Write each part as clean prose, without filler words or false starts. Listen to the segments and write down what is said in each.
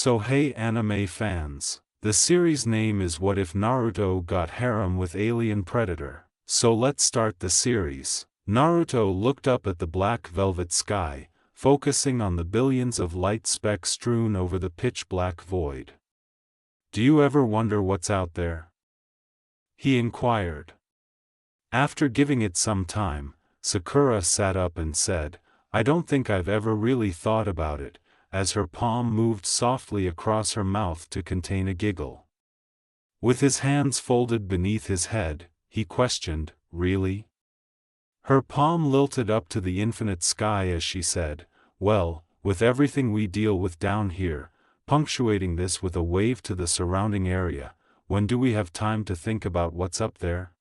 So hey anime fans, the series name is What If Naruto Got Harem with Alien Predator. So let's start the series. Naruto looked up at the black velvet sky, focusing on the billions of light specks strewn over the pitch-black void. Do you ever wonder what's out there? He inquired. After giving it some time, Sakura sat up and said, I don't think I've ever really thought about it, as her palm moved softly across her mouth to contain a giggle. With his hands folded beneath his head, he questioned, really? Her palm lilted up to the infinite sky as she said, well, with everything we deal with down here, punctuating this with a wave to the surrounding area, when do we have time to think about what's up there?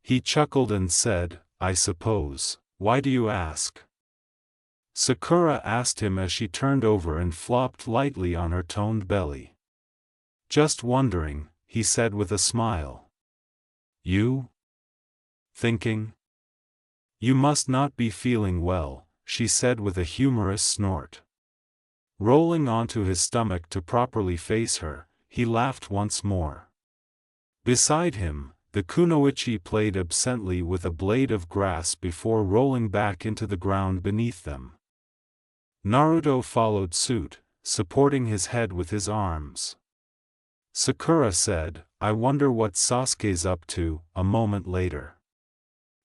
He chuckled and said, I suppose. Why do you ask? Sakura asked him as she turned over and flopped lightly on her toned belly. Just wondering, he said with a smile. You? Thinking? You must not be feeling well, she said with a humorous snort. Rolling onto his stomach to properly face her, he laughed once more. Beside him, the kunoichi played absently with a blade of grass before rolling back into the ground beneath them. Naruto followed suit, supporting his head with his arms. Sakura said, I wonder what Sasuke's up to, a moment later.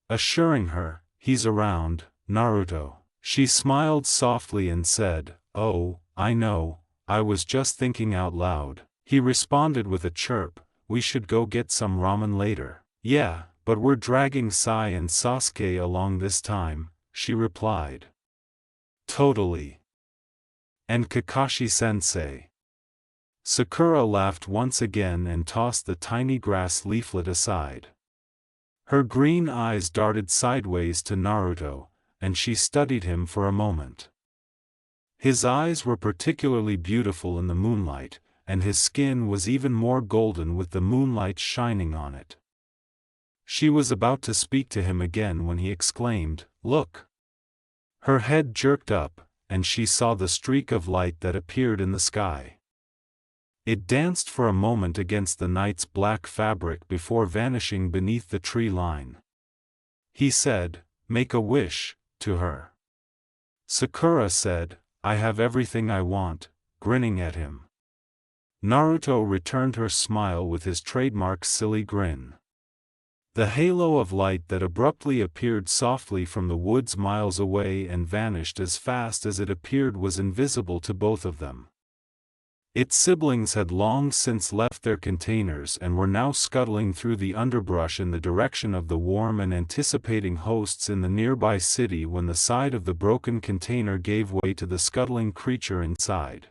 Assuring her, he's around, Naruto. She smiled softly and said, oh, I know, I was just thinking out loud. He responded with a chirp, we should go get some ramen later. Yeah, but we're dragging Sai and Sasuke along this time, she replied. Totally. And Kakashi-sensei. Sakura laughed once again and tossed the tiny grass leaflet aside. Her green eyes darted sideways to Naruto, and she studied him for a moment. His eyes were particularly beautiful in the moonlight, and his skin was even more golden with the moonlight shining on it. She was about to speak to him again when he exclaimed, look! Her head jerked up, and she saw the streak of light that appeared in the sky. It danced for a moment against the night's black fabric before vanishing beneath the tree line. He said, make a wish, to her. Sakura said, I have everything I want, grinning at him. Naruto returned her smile with his trademark silly grin. The halo of light that abruptly appeared softly from the woods miles away and vanished as fast as it appeared was invisible to both of them. Its siblings had long since left their containers and were now scuttling through the underbrush in the direction of the warm and anticipating hosts in the nearby city when the side of the broken container gave way to the scuttling creature inside.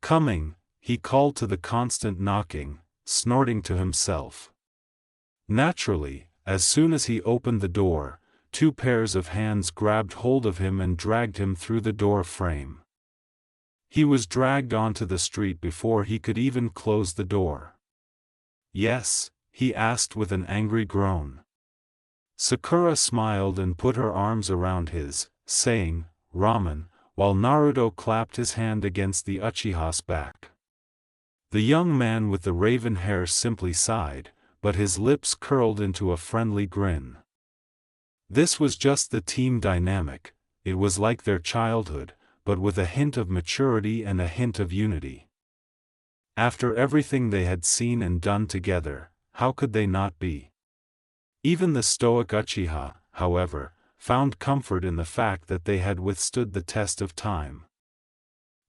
Coming, he called to the constant knocking, snorting to himself. Naturally, as soon as he opened the door, two pairs of hands grabbed hold of him and dragged him through the door frame. He was dragged onto the street before he could even close the door. Yes? He asked with an angry groan. Sakura smiled and put her arms around his, saying, ramen, while Naruto clapped his hand against the Uchiha's back. The young man with the raven hair simply sighed, but his lips curled into a friendly grin. This was just the team dynamic, it was like their childhood, but with a hint of maturity and a hint of unity. After everything they had seen and done together, how could they not be? Even the stoic Uchiha, however, found comfort in the fact that they had withstood the test of time.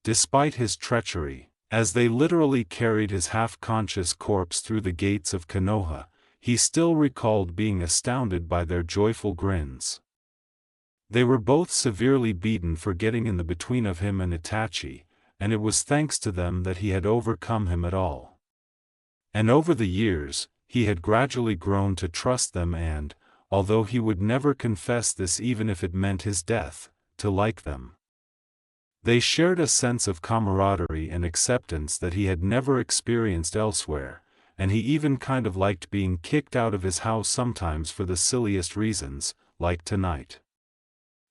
Despite his treachery, as they literally carried his half-conscious corpse through the gates of Konoha, he still recalled being astounded by their joyful grins. They were both severely beaten for getting in the between of him and Itachi, and it was thanks to them that he had overcome him at all. And over the years, he had gradually grown to trust them and, although he would never confess this even if it meant his death, to like them. They shared a sense of camaraderie and acceptance that he had never experienced elsewhere, and he even kind of liked being kicked out of his house sometimes for the silliest reasons, like tonight.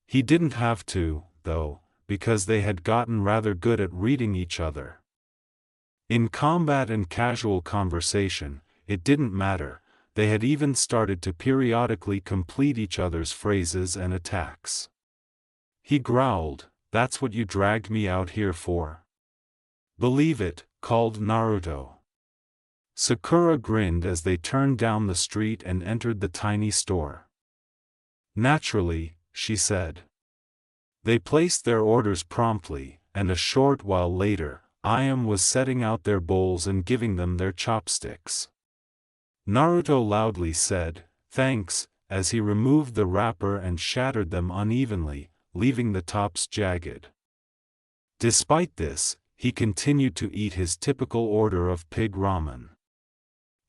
He didn't have to, though, because they had gotten rather good at reading each other. In combat and casual conversation, it didn't matter, they had even started to periodically complete each other's phrases and attacks. He growled, "That's what you dragged me out here for?" "Believe it," called Naruto. Sakura grinned as they turned down the street and entered the tiny store. "Naturally," she said. They placed their orders promptly, and a short while later, Ayam was setting out their bowls and giving them their chopsticks. Naruto loudly said, "Thanks," as he removed the wrapper and shattered them unevenly, leaving the tops jagged. Despite this, he continued to eat his typical order of pig ramen.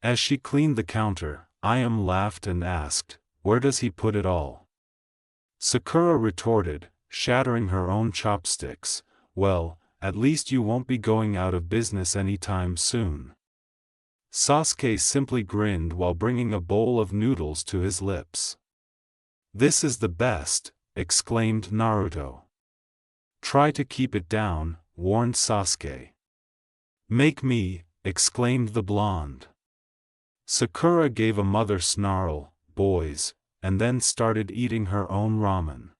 As she cleaned the counter, Ayam laughed and asked, "Where does he put it all?" Sakura retorted, shattering her own chopsticks, "Well, at least you won't be going out of business anytime soon." Sasuke simply grinned while bringing a bowl of noodles to his lips. "This is the best," exclaimed Naruto. "Try to keep it down," warned Sasuke. "Make me," exclaimed the blonde. Sakura gave a mother snarl, "Boys," and then started eating her own ramen.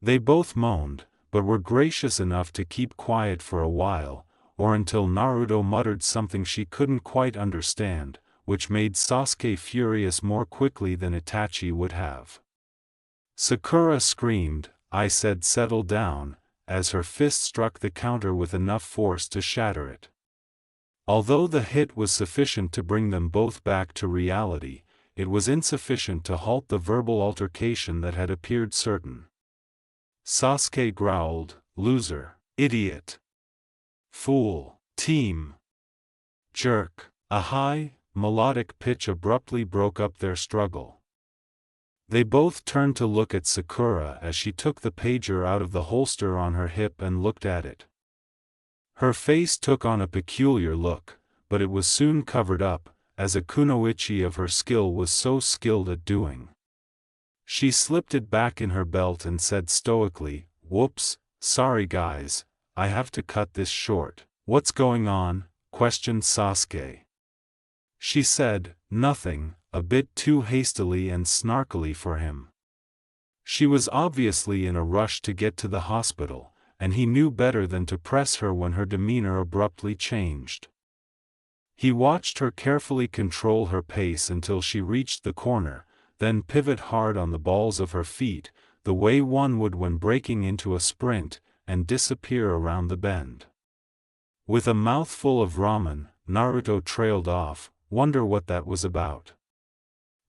They both moaned, but were gracious enough to keep quiet for a while, or until Naruto muttered something she couldn't quite understand, which made Sasuke furious more quickly than Itachi would have. Sakura screamed, "I said settle down," as her fist struck the counter with enough force to shatter it. Although the hit was sufficient to bring them both back to reality, it was insufficient to halt the verbal altercation that had appeared certain. Sasuke growled, "Loser, idiot, fool, team, jerk." A high, melodic pitch abruptly broke up their struggle. They both turned to look at Sakura as she took the pager out of the holster on her hip and looked at it. Her face took on a peculiar look, but it was soon covered up, as a kunoichi of her skill was so skilled at doing. She slipped it back in her belt and said stoically, "Whoops, sorry guys, I have to cut this short." "What's going on?" questioned Sasuke. She said, "Nothing," a bit too hastily and snarkily for him. She was obviously in a rush to get to the hospital, and he knew better than to press her when her demeanor abruptly changed. He watched her carefully control her pace until she reached the corner, then pivot hard on the balls of her feet, the way one would when breaking into a sprint, and disappear around the bend. With a mouthful of ramen, Naruto trailed off, "Wonder what that was about."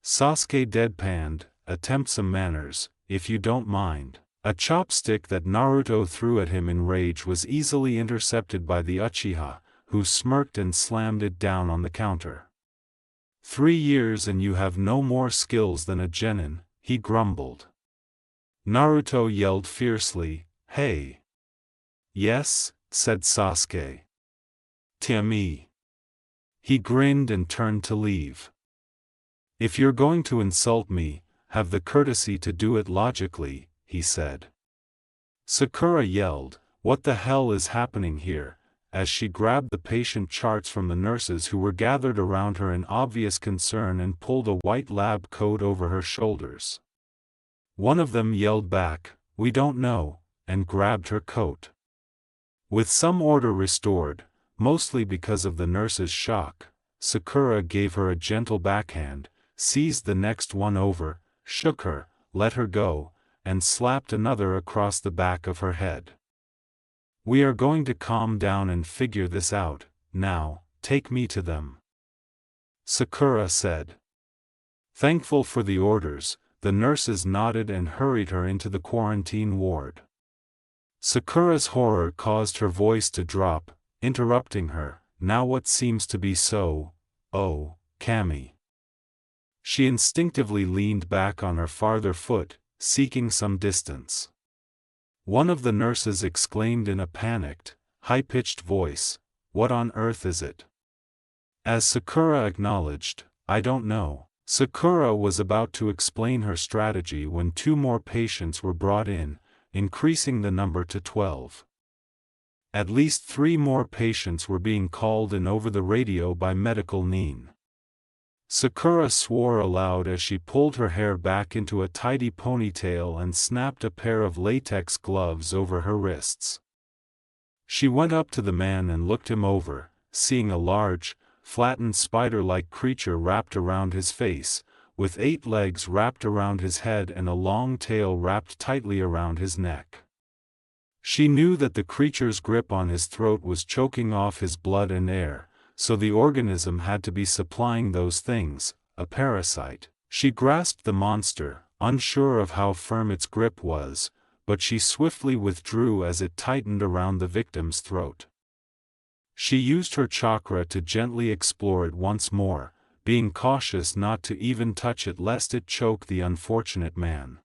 Sasuke deadpanned, "Attempt some manners, if you don't mind." A chopstick that Naruto threw at him in rage was easily intercepted by the Uchiha, who smirked and slammed it down on the counter. 3 years and you have no more skills than a genin, he grumbled. Naruto yelled fiercely, "Hey!" "Yes," said Sasuke. "Timmy." He grinned and turned to leave. "If you're going to insult me, have the courtesy to do it logically," he said. Sakura yelled, "What the hell is happening here?" as she grabbed the patient charts from the nurses who were gathered around her in obvious concern and pulled a white lab coat over her shoulders. One of them yelled back, "We don't know," and grabbed her coat. With some order restored, mostly because of the nurse's shock, Sakura gave her a gentle backhand, seized the next one over, shook her, let her go, and slapped another across the back of her head. "We are going to calm down and figure this out. Now, take me to them," Sakura said. Thankful for the orders, the nurses nodded and hurried her into the quarantine ward. Sakura's horror caused her voice to drop, interrupting her, "Now what seems to be so, oh, Kami?" She instinctively leaned back on her farther foot, seeking some distance. One of the nurses exclaimed in a panicked, high-pitched voice, "What on earth is it?" As Sakura acknowledged, "I don't know." Sakura was about to explain her strategy when 2 more patients were brought in, increasing the number to 12. At least 3 more patients were being called in over the radio by medical NIN. Sakura swore aloud as she pulled her hair back into a tidy ponytail and snapped a pair of latex gloves over her wrists. She went up to the man and looked him over, seeing a large, flattened spider-like creature wrapped around his face, with 8 legs wrapped around his head and a long tail wrapped tightly around his neck. She knew that the creature's grip on his throat was choking off his blood and air, so the organism had to be supplying those things, a parasite. She grasped the monster, unsure of how firm its grip was, but she swiftly withdrew as it tightened around the victim's throat. She used her chakra to gently explore it once more, being cautious not to even touch it lest it choke the unfortunate man.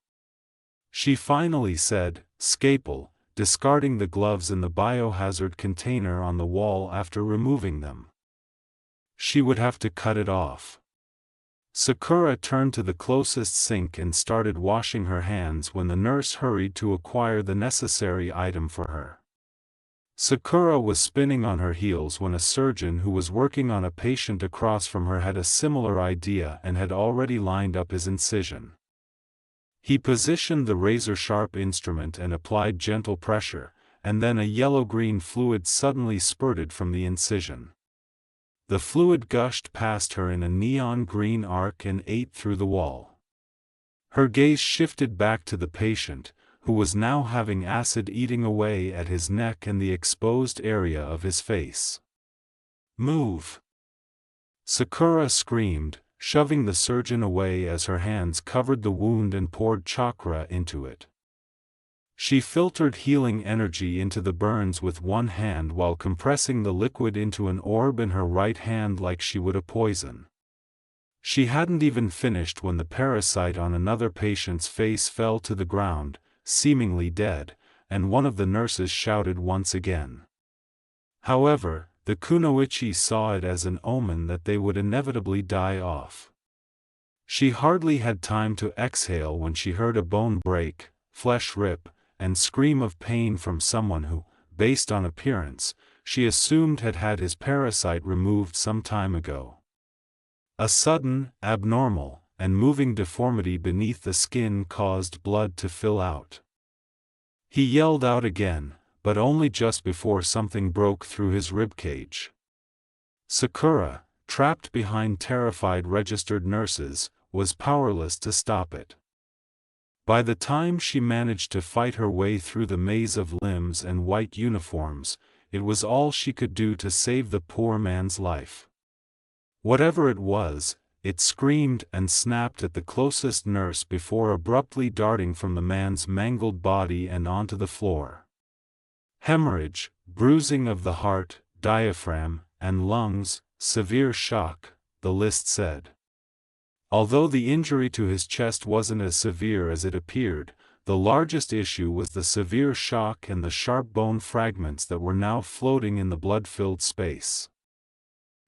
She finally said, "Scalpel," discarding the gloves in the biohazard container on the wall after removing them. She would have to cut it off. Sakura turned to the closest sink and started washing her hands when the nurse hurried to acquire the necessary item for her. Sakura was spinning on her heels when a surgeon who was working on a patient across from her had a similar idea and had already lined up his incision. He positioned the razor-sharp instrument and applied gentle pressure, and then a yellow-green fluid suddenly spurted from the incision. The fluid gushed past her in a neon green arc and ate through the wall. Her gaze shifted back to the patient, who was now having acid eating away at his neck and the exposed area of his face. "Move!" Sakura screamed, shoving the surgeon away as her hands covered the wound and poured chakra into it. She filtered healing energy into the burns with one hand while compressing the liquid into an orb in her right hand like she would a poison. She hadn't even finished when the parasite on another patient's face fell to the ground, seemingly dead, and one of the nurses shouted once again. However, the kunoichi saw it as an omen that they would inevitably die off. She hardly had time to exhale when she heard a bone break, flesh rip, and scream of pain from someone who, based on appearance, she assumed had had his parasite removed some time ago. A sudden, abnormal, and moving deformity beneath the skin caused blood to fill out. He yelled out again, but only just before something broke through his ribcage. Sakura, trapped behind terrified registered nurses, was powerless to stop it. By the time she managed to fight her way through the maze of limbs and white uniforms, it was all she could do to save the poor man's life. Whatever it was, it screamed and snapped at the closest nurse before abruptly darting from the man's mangled body and onto the floor. Hemorrhage, bruising of the heart, diaphragm, and lungs, severe shock, the list said. Although the injury to his chest wasn't as severe as it appeared, the largest issue was the severe shock and the sharp bone fragments that were now floating in the blood-filled space.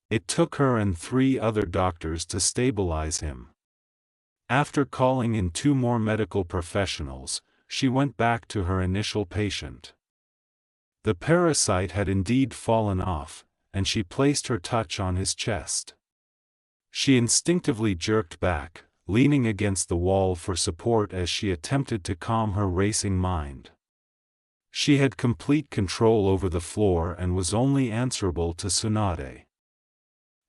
It took her and 3 other doctors to stabilize him. After calling in 2 more medical professionals, she went back to her initial patient. The parasite had indeed fallen off, and she placed her touch on his chest. She instinctively jerked back, leaning against the wall for support as she attempted to calm her racing mind. She had complete control over the floor and was only answerable to Tsunade.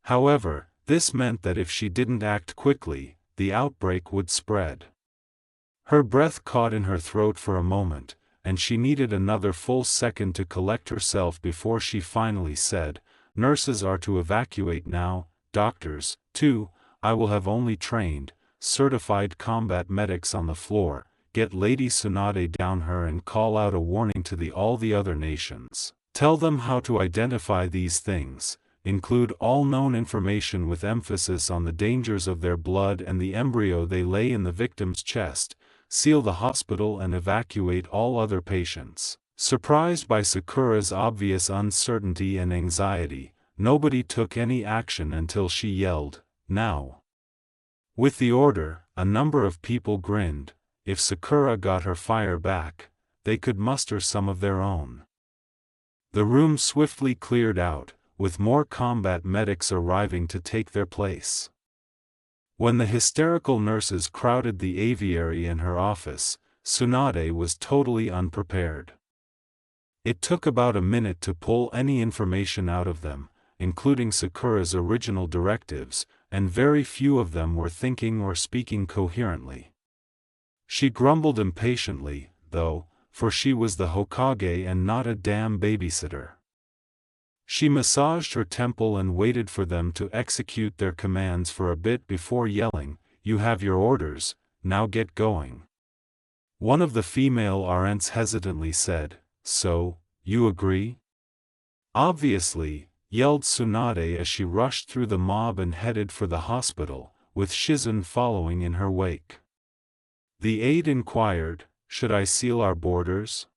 However, this meant that if she didn't act quickly, the outbreak would spread. Her breath caught in her throat for a moment, and she needed another full second to collect herself before she finally said, "Nurses are to evacuate now, doctors, too. I will have only trained, certified combat medics on the floor. Get Lady Tsunade down here and call out a warning to all the other nations. Tell them how to identify these things, include all known information with emphasis on the dangers of their blood and the embryo they lay in the victim's chest, seal the hospital and evacuate all other patients." Surprised by Sakura's obvious uncertainty and anxiety, nobody took any action until she yelled, "Now!" With the order, a number of people grinned. If Sakura got her fire back, they could muster some of their own. The room swiftly cleared out, with more combat medics arriving to take their place. When the hysterical nurses crowded the aviary in her office, Tsunade was totally unprepared. It took about a minute to pull any information out of them, including Sakura's original directives, and very few of them were thinking or speaking coherently. She grumbled impatiently, though, for she was the Hokage and not a damn babysitter. She massaged her temple and waited for them to execute their commands for a bit before yelling, "You have your orders, now get going." One of the female RNs hesitantly said, "So, you agree?" "Obviously," yelled Tsunade as she rushed through the mob and headed for the hospital, with Shizun following in her wake. The aide inquired, "Should I seal our borders?"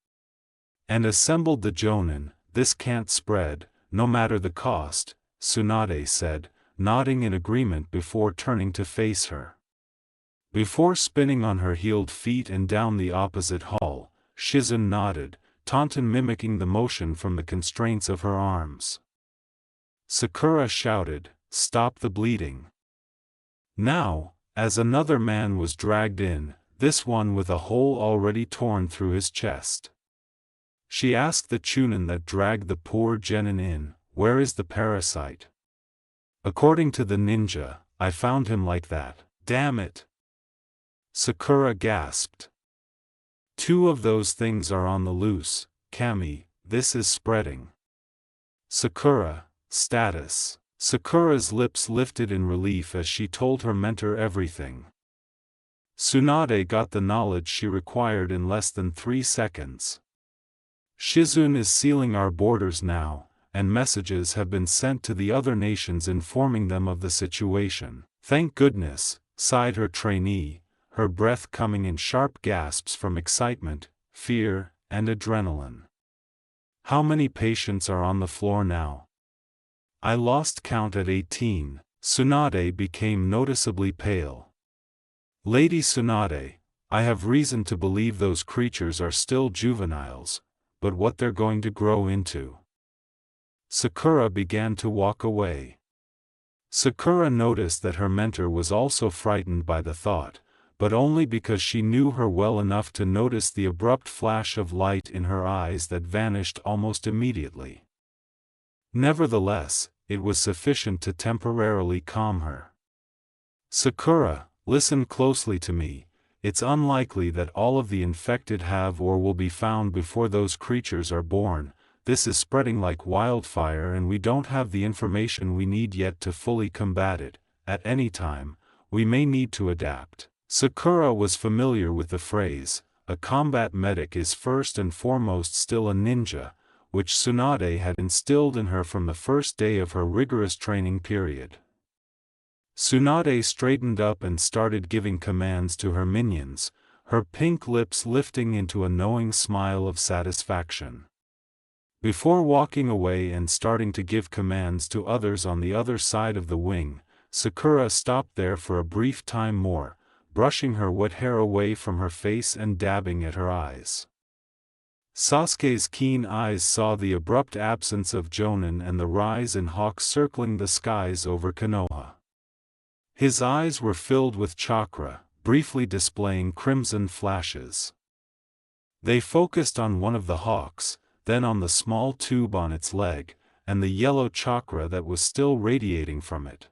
And assembled the Jonin. "This can't spread, no matter the cost," Tsunade said, nodding in agreement before turning to face her. Before spinning on her heeled feet and down the opposite hall, Shizun nodded, taunton mimicking the motion from the constraints of her arms. Sakura shouted, "Stop the bleeding." Now, as another man was dragged in, this one with a hole already torn through his chest. She asked the Chunin that dragged the poor genin in, "Where is the parasite?" "According to the ninja, I found him like that." "Damn it!" Sakura gasped. "Two of those things are on the loose, Kami, this is spreading." Sakura, status. Sakura's lips lifted in relief as she told her mentor everything. Tsunade got the knowledge she required in less than 3 seconds. "Shizun is sealing our borders now, and messages have been sent to the other nations informing them of the situation." "Thank goodness," sighed her trainee, her breath coming in sharp gasps from excitement, fear, and adrenaline. "How many patients are on the floor now?" "I lost count at 18, Tsunade became noticeably pale. "Lady Tsunade, I have reason to believe those creatures are still juveniles, but what they're going to grow into." Sakura began to walk away. Sakura noticed that her mentor was also frightened by the thought, but only because she knew her well enough to notice the abrupt flash of light in her eyes that vanished almost immediately. Nevertheless, it was sufficient to temporarily calm her. "Sakura, listen closely to me. It's unlikely that all of the infected have or will be found before those creatures are born. This is spreading like wildfire and we don't have the information we need yet to fully combat it. At any time, we may need to adapt." Sakura was familiar with the phrase, "A combat medic is first and foremost still a ninja," which Tsunade had instilled in her from the first day of her rigorous training period. Tsunade straightened up and started giving commands to her minions, her pink lips lifting into a knowing smile of satisfaction. Before walking away and starting to give commands to others on the other side of the wing, Sakura stopped there for a brief time more, brushing her wet hair away from her face and dabbing at her eyes. Sasuke's keen eyes saw the abrupt absence of Jonin and the rise in hawks circling the skies over Konoha. His eyes were filled with chakra, briefly displaying crimson flashes. They focused on one of the hawks, then on the small tube on its leg, and the yellow chakra that was still radiating from it.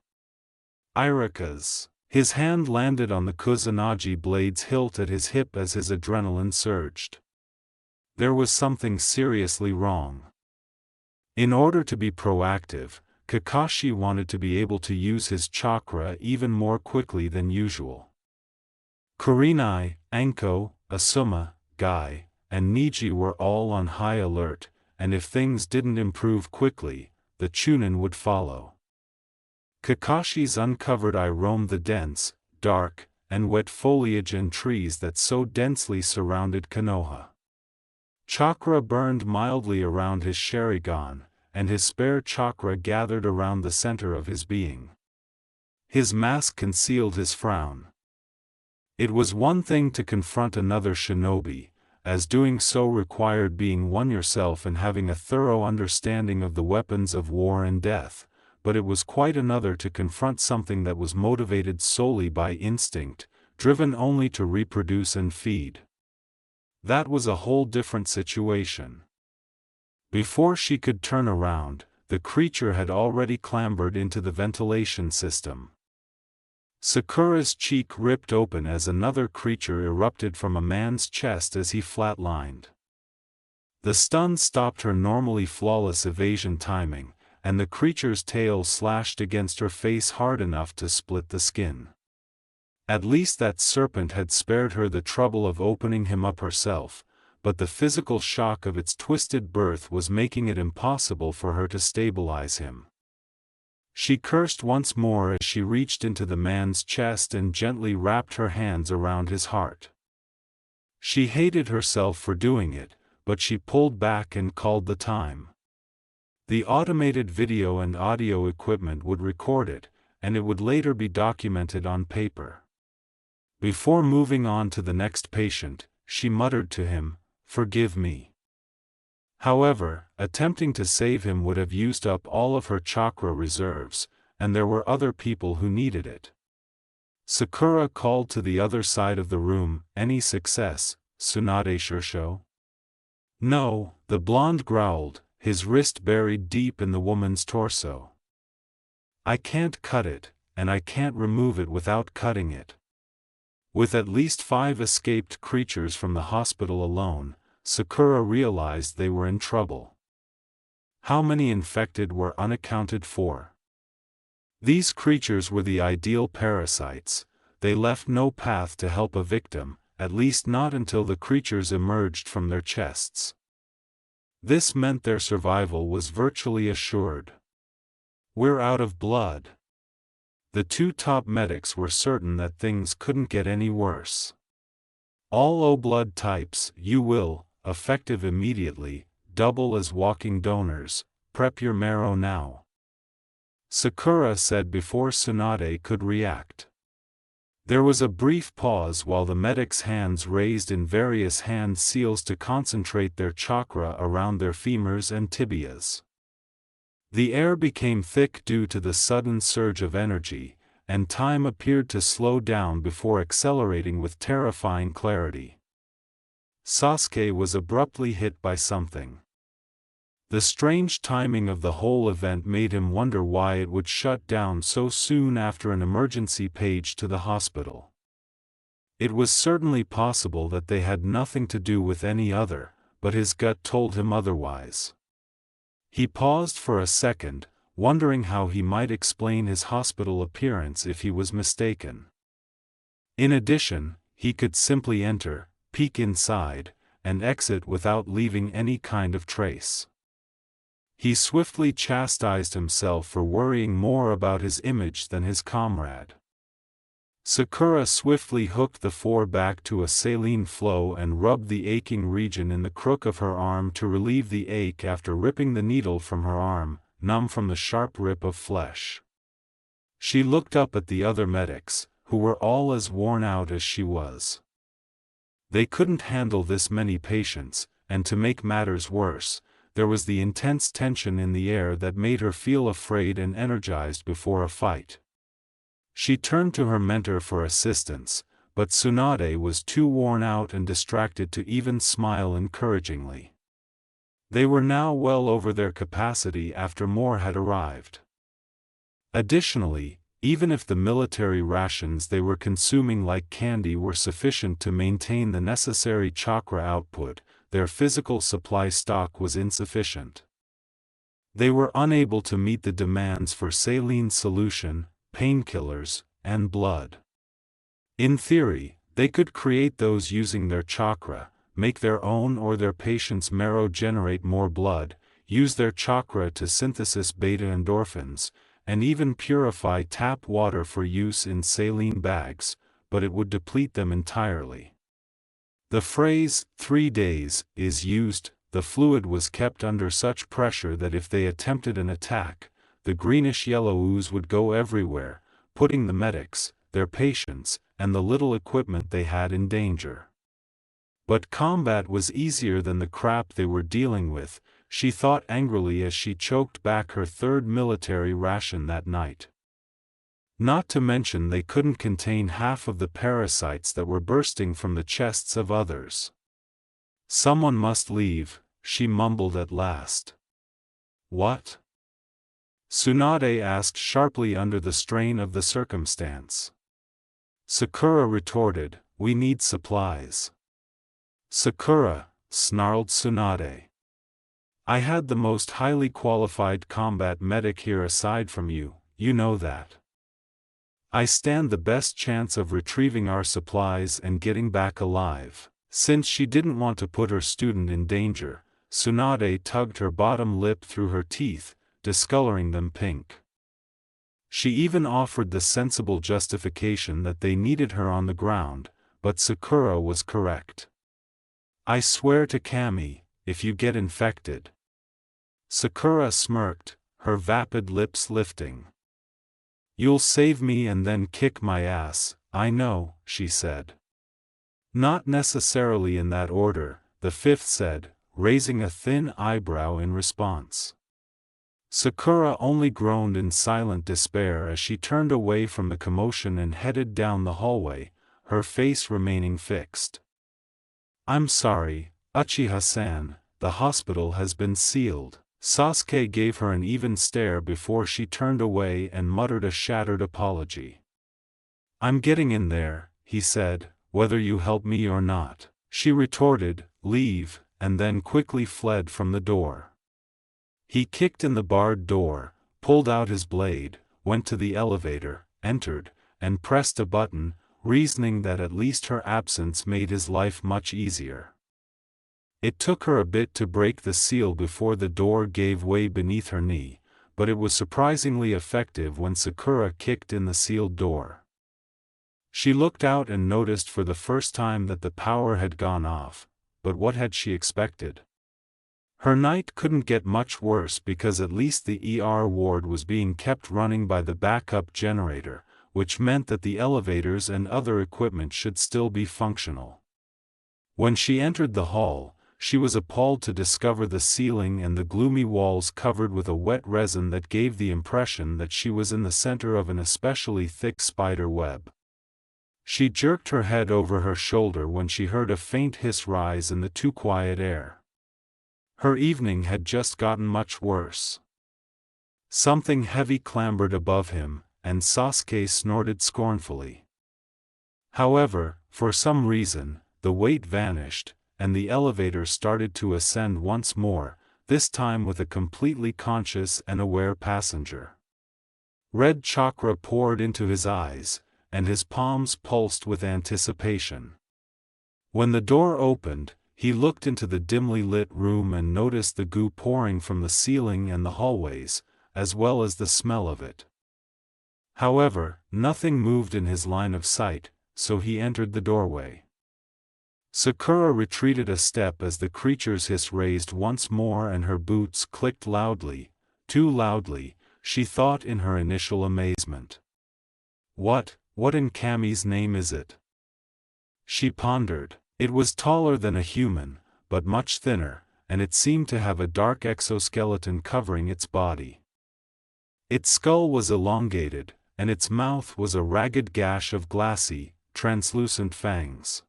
Irika's. His hand landed on the Kusanagi blade's hilt at his hip as his adrenaline surged. There was something seriously wrong. In order to be proactive, Kakashi wanted to be able to use his chakra even more quickly than usual. Kurenai, Anko, Asuma, Guy, and Niji were all on high alert, and if things didn't improve quickly, the Chunin would follow. Kakashi's uncovered eye roamed the dense, dark, and wet foliage and trees that so densely surrounded Konoha. Chakra burned mildly around his Sharingan, and his spare chakra gathered around the center of his being. His mask concealed his frown. It was one thing to confront another shinobi, as doing so required being one yourself and having a thorough understanding of the weapons of war and death, but it was quite another to confront something that was motivated solely by instinct, driven only to reproduce and feed. That was a whole different situation. Before she could turn around, the creature had already clambered into the ventilation system. Sakura's cheek ripped open as another creature erupted from a man's chest as he flatlined. The stun stopped her normally flawless evasion timing, and the creature's tail slashed against her face hard enough to split the skin. At least that serpent had spared her the trouble of opening him up herself, but the physical shock of its twisted birth was making it impossible for her to stabilize him. She cursed once more as she reached into the man's chest and gently wrapped her hands around his heart. She hated herself for doing it, but she pulled back and called the time. The automated video and audio equipment would record it, and it would later be documented on paper. Before moving on to the next patient, she muttered to him, "Forgive me." However, attempting to save him would have used up all of her chakra reserves, and there were other people who needed it. Sakura called to the other side of the room, "Any success, Tsunade Shursho?" "No," the blonde growled, his wrist buried deep in the woman's torso. "I can't cut it, and I can't remove it without cutting it." With at least 5 escaped creatures from the hospital alone, Sakura realized they were in trouble. How many infected were unaccounted for? These creatures were the ideal parasites. They left no path to help a victim, at least not until the creatures emerged from their chests. This meant their survival was virtually assured. "We're out of blood." The 2 top medics were certain that things couldn't get any worse. "All O blood types, you will, effective immediately, double as walking donors, prep your marrow now," Sakura said before Tsunade could react. There was a brief pause while the medics' hands raised in various hand seals to concentrate their chakra around their femurs and tibias. The air became thick due to the sudden surge of energy, and time appeared to slow down before accelerating with terrifying clarity. Sasuke was abruptly hit by something. The strange timing of the whole event made him wonder why it would shut down so soon after an emergency page to the hospital. It was certainly possible that they had nothing to do with any other, but his gut told him otherwise. He paused for a second, wondering how he might explain his hospital appearance if he was mistaken. In addition, he could simply enter, peek inside, and exit without leaving any kind of trace. He swiftly chastised himself for worrying more about his image than his comrade. Sakura swiftly hooked the 4 back to a saline flow and rubbed the aching region in the crook of her arm to relieve the ache after ripping the needle from her arm, numb from the sharp rip of flesh. She looked up at the other medics, who were all as worn out as she was. They couldn't handle this many patients, and to make matters worse, there was the intense tension in the air that made her feel afraid and energized before a fight. She turned to her mentor for assistance, but Tsunade was too worn out and distracted to even smile encouragingly. They were now well over their capacity after more had arrived. Additionally, even if the military rations they were consuming like candy were sufficient to maintain the necessary chakra output, their physical supply stock was insufficient. They were unable to meet the demands for saline solution, painkillers, and blood. In theory, they could create those using their chakra, make their own or their patient's marrow generate more blood, use their chakra to synthesis beta endorphins, and even purify tap water for use in saline bags, but it would deplete them entirely. The phrase, 3 days, is used. The fluid was kept under such pressure that if they attempted an attack, the greenish-yellow ooze would go everywhere, putting the medics, their patients, and the little equipment they had in danger. But combat was easier than the crap they were dealing with, she thought angrily as she choked back her third military ration that night. Not to mention they couldn't contain half of the parasites that were bursting from the chests of others. Someone must leave, she mumbled at last. What? Tsunade asked sharply under the strain of the circumstance. Sakura retorted, we need supplies. Sakura, snarled Tsunade. I had the most highly qualified combat medic here aside from you, you know that. I stand the best chance of retrieving our supplies and getting back alive. Since she didn't want to put her student in danger, Tsunade tugged her bottom lip through her teeth, discoloring them pink. She even offered the sensible justification that they needed her on the ground, but Sakura was correct. I swear to Kami, if you get infected. Sakura smirked, her vapid lips lifting. You'll save me and then kick my ass, I know, she said. Not necessarily in that order, the fifth said, raising a thin eyebrow in response. Sakura only groaned in silent despair as she turned away from the commotion and headed down the hallway, her face remaining fixed. I'm sorry, Uchiha-san, the hospital has been sealed. Sasuke gave her an even stare before she turned away and muttered a shattered apology. I'm getting in there, he said, whether you help me or not. She retorted, leave, and then quickly fled from the door. He kicked in the barred door, pulled out his blade, went to the elevator, entered, and pressed a button, reasoning that at least her absence made his life much easier. It took her a bit to break the seal before the door gave way beneath her knee, but it was surprisingly effective when Sakura kicked in the sealed door. She looked out and noticed for the first time that the power had gone off, but what had she expected? Her night couldn't get much worse because at least the ER ward was being kept running by the backup generator, which meant that the elevators and other equipment should still be functional. When she entered the hall, she was appalled to discover the ceiling and the gloomy walls covered with a wet resin that gave the impression that she was in the center of an especially thick spider web. She jerked her head over her shoulder when she heard a faint hiss rise in the too quiet air. Her evening had just gotten much worse. Something heavy clambered above him, and Sasuke snorted scornfully. However, for some reason, the weight vanished, and the elevator started to ascend once more, this time with a completely conscious and aware passenger. Red chakra poured into his eyes, and his palms pulsed with anticipation. When the door opened, he looked into the dimly lit room and noticed the goo pouring from the ceiling and the hallways, as well as the smell of it. However, nothing moved in his line of sight, so he entered the doorway. Sakura retreated a step as the creature's hiss raised once more and her boots clicked loudly, too loudly, she thought in her initial amazement. What in Kami's name is it? She pondered. It was taller than a human, but much thinner, and it seemed to have a dark exoskeleton covering its body. Its skull was elongated, and its mouth was a ragged gash of glassy, translucent fangs.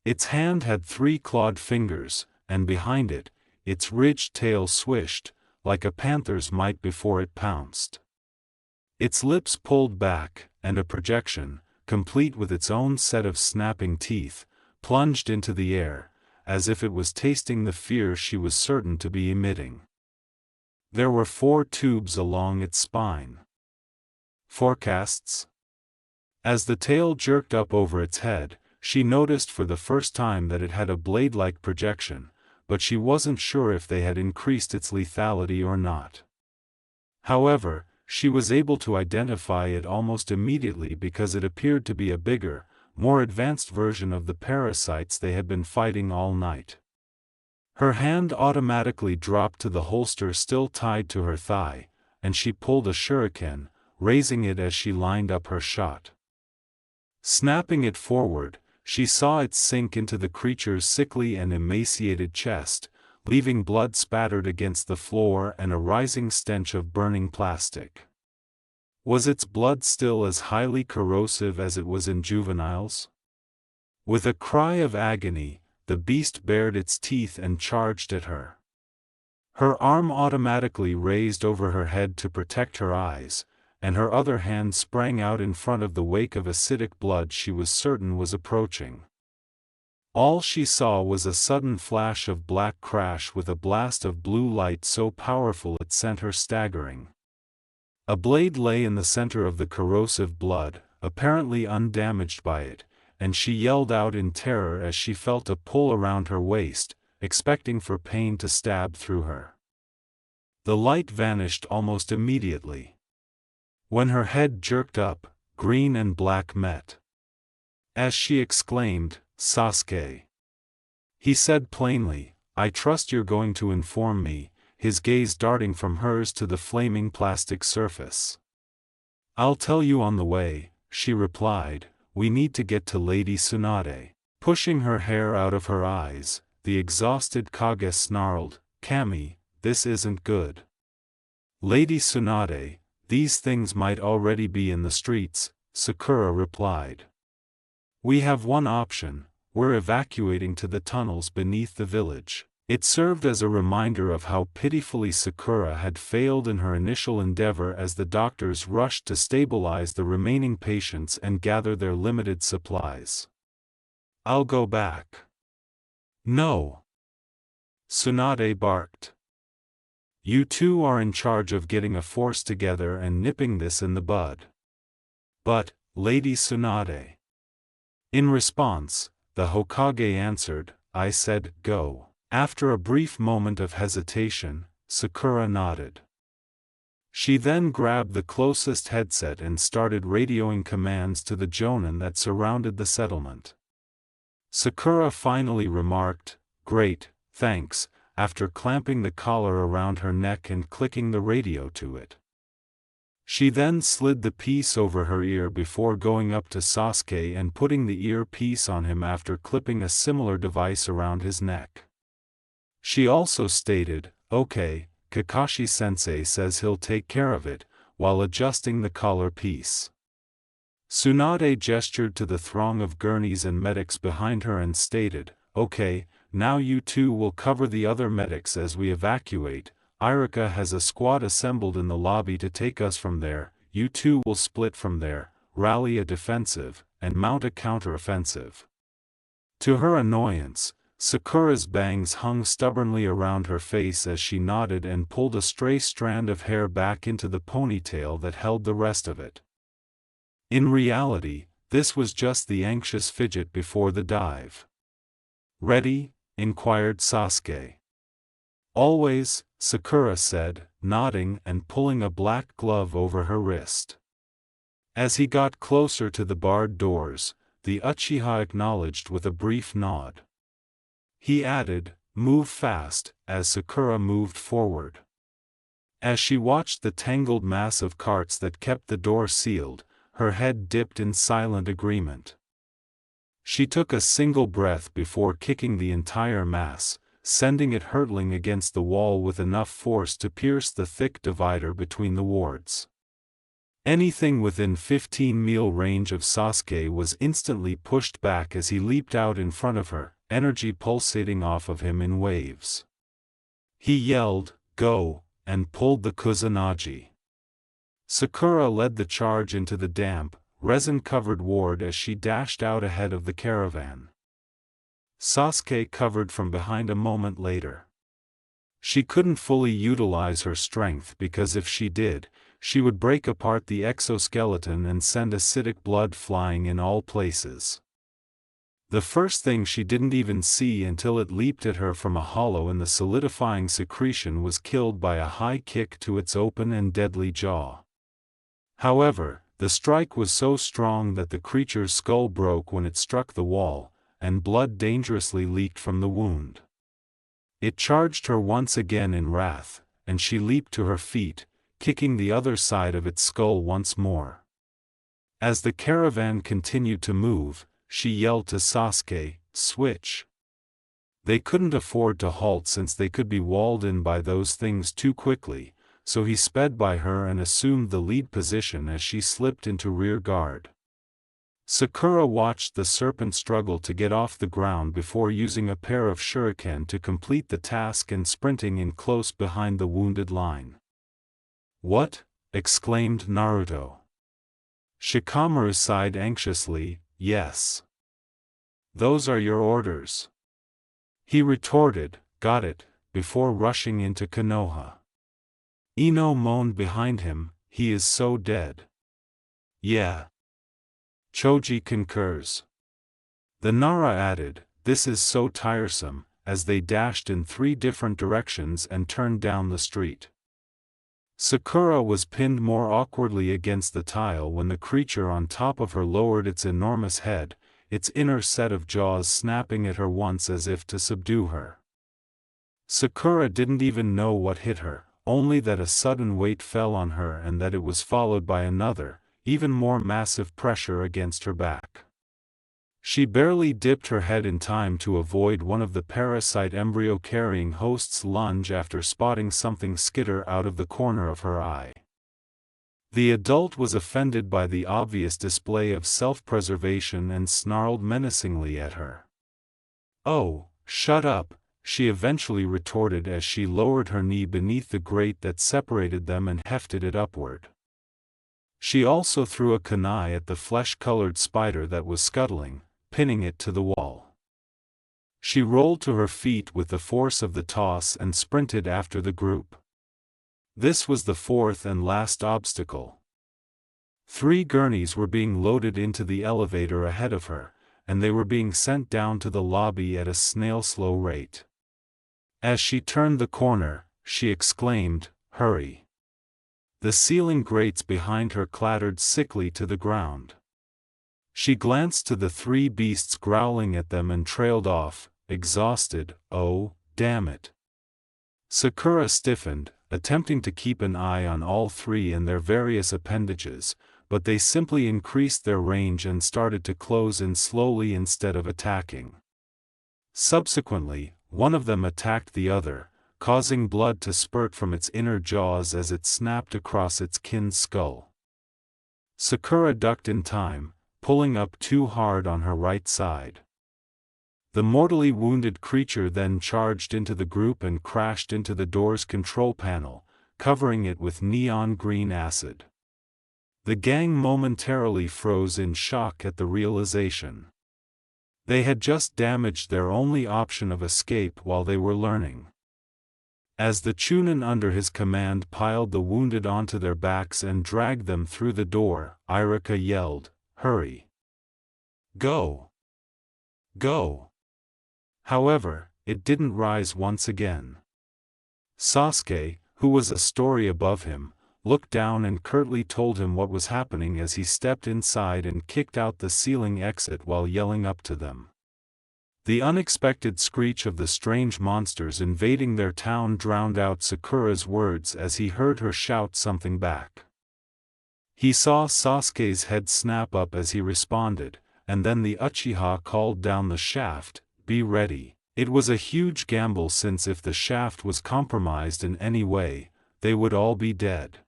Its hand had 3 clawed fingers, and behind it, its ridged tail swished, like a panther's might before it pounced. Its lips pulled back, and a projection, complete with its own set of snapping teeth, plunged into the air, as if it was tasting the fear she was certain to be emitting. There were 4 tubes along its spine. Forecasts? As the tail jerked up over its head, she noticed for the first time that it had a blade-like projection, but she wasn't sure if they had increased its lethality or not. However, she was able to identify it almost immediately because it appeared to be a bigger, more advanced version of the parasites they had been fighting all night. Her hand automatically dropped to the holster still tied to her thigh, and she pulled a shuriken, raising it as she lined up her shot. Snapping it forward, she saw it sink into the creature's sickly and emaciated chest, leaving blood spattered against the floor and a rising stench of burning plastic. Was its blood still as highly corrosive as it was in juveniles? With a cry of agony, the beast bared its teeth and charged at her. Her arm automatically raised over her head to protect her eyes, and her other hand sprang out in front of the wake of acidic blood she was certain was approaching. All she saw was a sudden flash of black crash with a blast of blue light so powerful it sent her staggering. A blade lay in the center of the corrosive blood, apparently undamaged by it, and she yelled out in terror as she felt a pull around her waist, expecting for pain to stab through her. The light vanished almost immediately. When her head jerked up, green and black met. As she exclaimed, "Sasuke!" He said plainly, "I trust you're going to inform me," his gaze darting from hers to the flaming plastic surface. "I'll tell you on the way," she replied. "We need to get to Lady Tsunade." Pushing her hair out of her eyes, the exhausted Kage snarled, "Kami, this isn't good." "Lady Tsunade, these things might already be in the streets," Sakura replied. "We have one option, we're evacuating to the tunnels beneath the village." It served as a reminder of how pitifully Sakura had failed in her initial endeavor as the doctors rushed to stabilize the remaining patients and gather their limited supplies. "I'll go back." "No!" Tsunade barked. "You two are in charge of getting a force together and nipping this in the bud." "But, Lady Tsunade." In response, the Hokage answered, "I said, go." After a brief moment of hesitation, Sakura nodded. She then grabbed the closest headset and started radioing commands to the jonin that surrounded the settlement. Sakura finally remarked, "Great, thanks," after clamping the collar around her neck and clicking the radio to it. She then slid the piece over her ear before going up to Sasuke and putting the earpiece on him after clipping a similar device around his neck. She also stated, "Okay, Kakashi-sensei says he'll take care of it," while adjusting the collar piece. Tsunade gestured to the throng of gurneys and medics behind her and stated, "Okay, now you two will cover the other medics as we evacuate. Iruka has a squad assembled in the lobby to take us from there. You two will split from there, rally a defensive, and mount a counteroffensive." To her annoyance, Sakura's bangs hung stubbornly around her face as she nodded and pulled a stray strand of hair back into the ponytail that held the rest of it. In reality, this was just the anxious fidget before the dive. "Ready?" inquired Sasuke. "Always," Sakura said, nodding and pulling a black glove over her wrist. As he got closer to the barred doors, the Uchiha acknowledged with a brief nod. He added, "Move fast," as Sakura moved forward. As she watched the tangled mass of carts that kept the door sealed, her head dipped in silent agreement. She took a single breath before kicking the entire mass, sending it hurtling against the wall with enough force to pierce the thick divider between the wards. Anything within 15 mile range of Sasuke was instantly pushed back as he leaped out in front of her, energy pulsating off of him in waves. He yelled, "Go," and pulled the Kusanagi. Sakura led the charge into the damp, resin-covered ward as she dashed out ahead of the caravan. Sasuke covered from behind a moment later. She couldn't fully utilize her strength because if she did, she would break apart the exoskeleton and send acidic blood flying in all places. The first thing she didn't even see until it leaped at her from a hollow in the solidifying secretion was killed by a high kick to its open and deadly jaw. However, the strike was so strong that the creature's skull broke when it struck the wall, and blood dangerously leaked from the wound. It charged her once again in wrath, and she leaped to her feet, kicking the other side of its skull once more. As the caravan continued to move, she yelled to Sasuke, switch. They couldn't afford to halt since they could be walled in by those things too quickly, so he sped by her and assumed the lead position as she slipped into rear guard. Sakura watched the serpent struggle to get off the ground before using a pair of shuriken to complete the task and sprinting in close behind the wounded line. "What?" exclaimed Naruto. Shikamaru sighed anxiously, "Yes. Those are your orders." He retorted, "Got it," before rushing into Konoha. Ino moaned behind him, "He is so dead." "Yeah." Choji concurs. The Nara added, "This is so tiresome," as they dashed in 3 different directions and turned down the street. Sakura was pinned more awkwardly against the tile when the creature on top of her lowered its enormous head, its inner set of jaws snapping at her once as if to subdue her. Sakura didn't even know what hit her, only that a sudden weight fell on her and that it was followed by another, even more massive pressure against her back. She barely dipped her head in time to avoid one of the parasite embryo-carrying hosts' lunge after spotting something skitter out of the corner of her eye. The adult was offended by the obvious display of self-preservation and snarled menacingly at her. "Oh, shut up," she eventually retorted as she lowered her knee beneath the grate that separated them and hefted it upward. She also threw a kunai at the flesh-colored spider that was scuttling, pinning it to the wall. She rolled to her feet with the force of the toss and sprinted after the group. This was the 4th and last obstacle. 3 gurneys were being loaded into the elevator ahead of her, and they were being sent down to the lobby at a snail-slow rate. As she turned the corner, she exclaimed, "Hurry." The ceiling grates behind her clattered sickly to the ground. She glanced to the 3 beasts growling at them and trailed off, exhausted. "Oh, damn it." Sakura stiffened, attempting to keep an eye on all 3 and their various appendages, but they simply increased their range and started to close in slowly instead of attacking. Subsequently, one of them attacked the other, causing blood to spurt from its inner jaws as it snapped across its kin's skull. Sakura ducked in time, pulling up too hard on her right side. The mortally wounded creature then charged into the group and crashed into the door's control panel, covering it with neon green acid. The gang momentarily froze in shock at the realization. They had just damaged their only option of escape while they were learning. As the Chunin under his command piled the wounded onto their backs and dragged them through the door, Irika yelled, "Hurry! Go! Go!" However, it didn't rise once again. Sasuke, who was a story above him, looked down and curtly told him what was happening as he stepped inside and kicked out the ceiling exit while yelling up to them. The unexpected screech of the strange monsters invading their town drowned out Sakura's words as he heard her shout something back. He saw Sasuke's head snap up as he responded, and then the Uchiha called down the shaft, "Be ready." It was a huge gamble since if the shaft was compromised in any way, they would all be dead.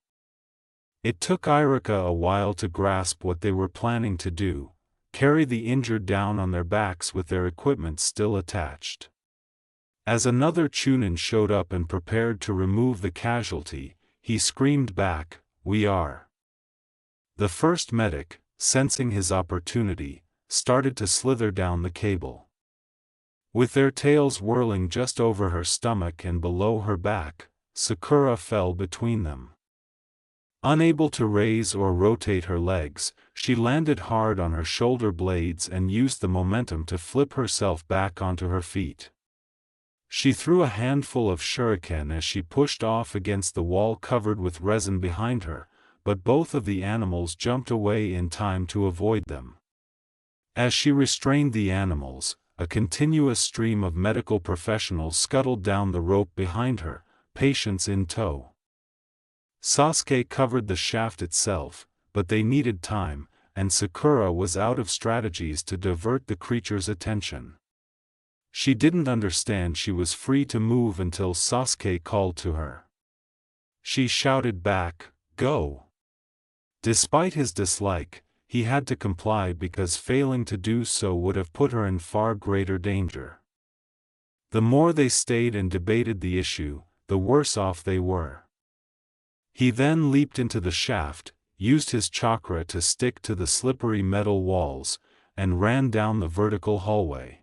It took Irika a while to grasp what they were planning to do: carry the injured down on their backs with their equipment still attached. As another Chunin showed up and prepared to remove the casualty, he screamed back, "We are." The first medic, sensing his opportunity, started to slither down the cable. With their tails whirling just over her stomach and below her back, Sakura fell between them. Unable to raise or rotate her legs, she landed hard on her shoulder blades and used the momentum to flip herself back onto her feet. She threw a handful of shuriken as she pushed off against the wall covered with resin behind her, but both of the animals jumped away in time to avoid them. As she restrained the animals, a continuous stream of medical professionals scuttled down the rope behind her, patients in tow. Sasuke covered the shaft itself, but they needed time, and Sakura was out of strategies to divert the creature's attention. She didn't understand she was free to move until Sasuke called to her. She shouted back, "Go!" Despite his dislike, he had to comply because failing to do so would have put her in far greater danger. The more they stayed and debated the issue, the worse off they were. He then leaped into the shaft, used his chakra to stick to the slippery metal walls, and ran down the vertical hallway.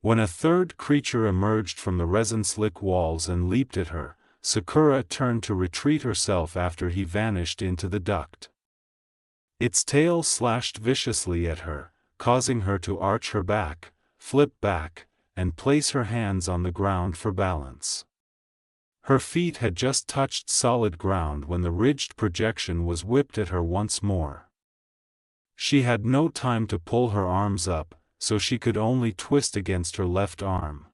When a third creature emerged from the resin-slick walls and leaped at her, Sakura turned to retreat herself after he vanished into the duct. Its tail slashed viciously at her, causing her to arch her back, flip back, and place her hands on the ground for balance. Her feet had just touched solid ground when the ridged projection was whipped at her once more. She had no time to pull her arms up, so she could only twist against her left arm.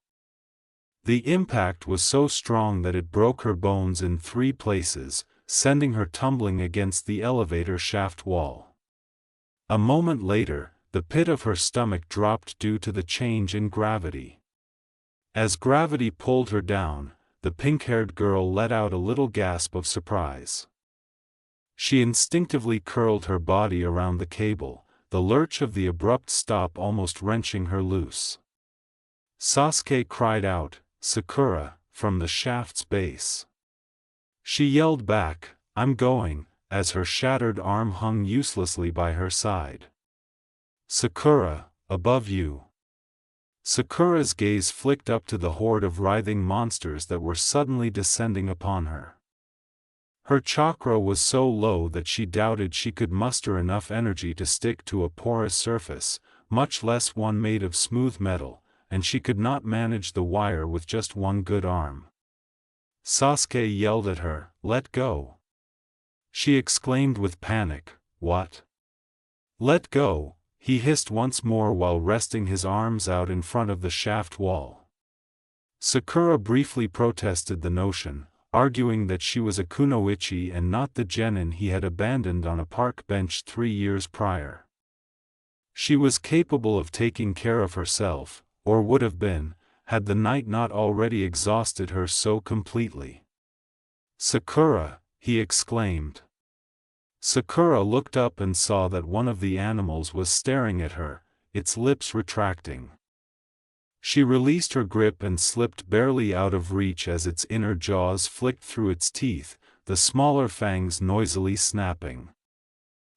The impact was so strong that it broke her bones in 3 places, sending her tumbling against the elevator shaft wall. A moment later, the pit of her stomach dropped due to the change in gravity. As gravity pulled her down, the pink-haired girl let out a little gasp of surprise. She instinctively curled her body around the cable, the lurch of the abrupt stop almost wrenching her loose. Sasuke cried out, "Sakura," from the shaft's base. She yelled back, "I'm going," as her shattered arm hung uselessly by her side. "Sakura, above you." Sakura's gaze flicked up to the horde of writhing monsters that were suddenly descending upon her. Her chakra was so low that she doubted she could muster enough energy to stick to a porous surface, much less one made of smooth metal, and she could not manage the wire with just one good arm. Sasuke yelled at her, "Let go!" She exclaimed with panic, "What? Let go?" He hissed once more while resting his arms out in front of the shaft wall. Sakura briefly protested the notion, arguing that she was a kunoichi and not the genin he had abandoned on a park bench 3 years prior. She was capable of taking care of herself, or would have been, had the night not already exhausted her so completely. "Sakura," he exclaimed. Sakura looked up and saw that one of the animals was staring at her, its lips retracting. She released her grip and slipped barely out of reach as its inner jaws flicked through its teeth, the smaller fangs noisily snapping.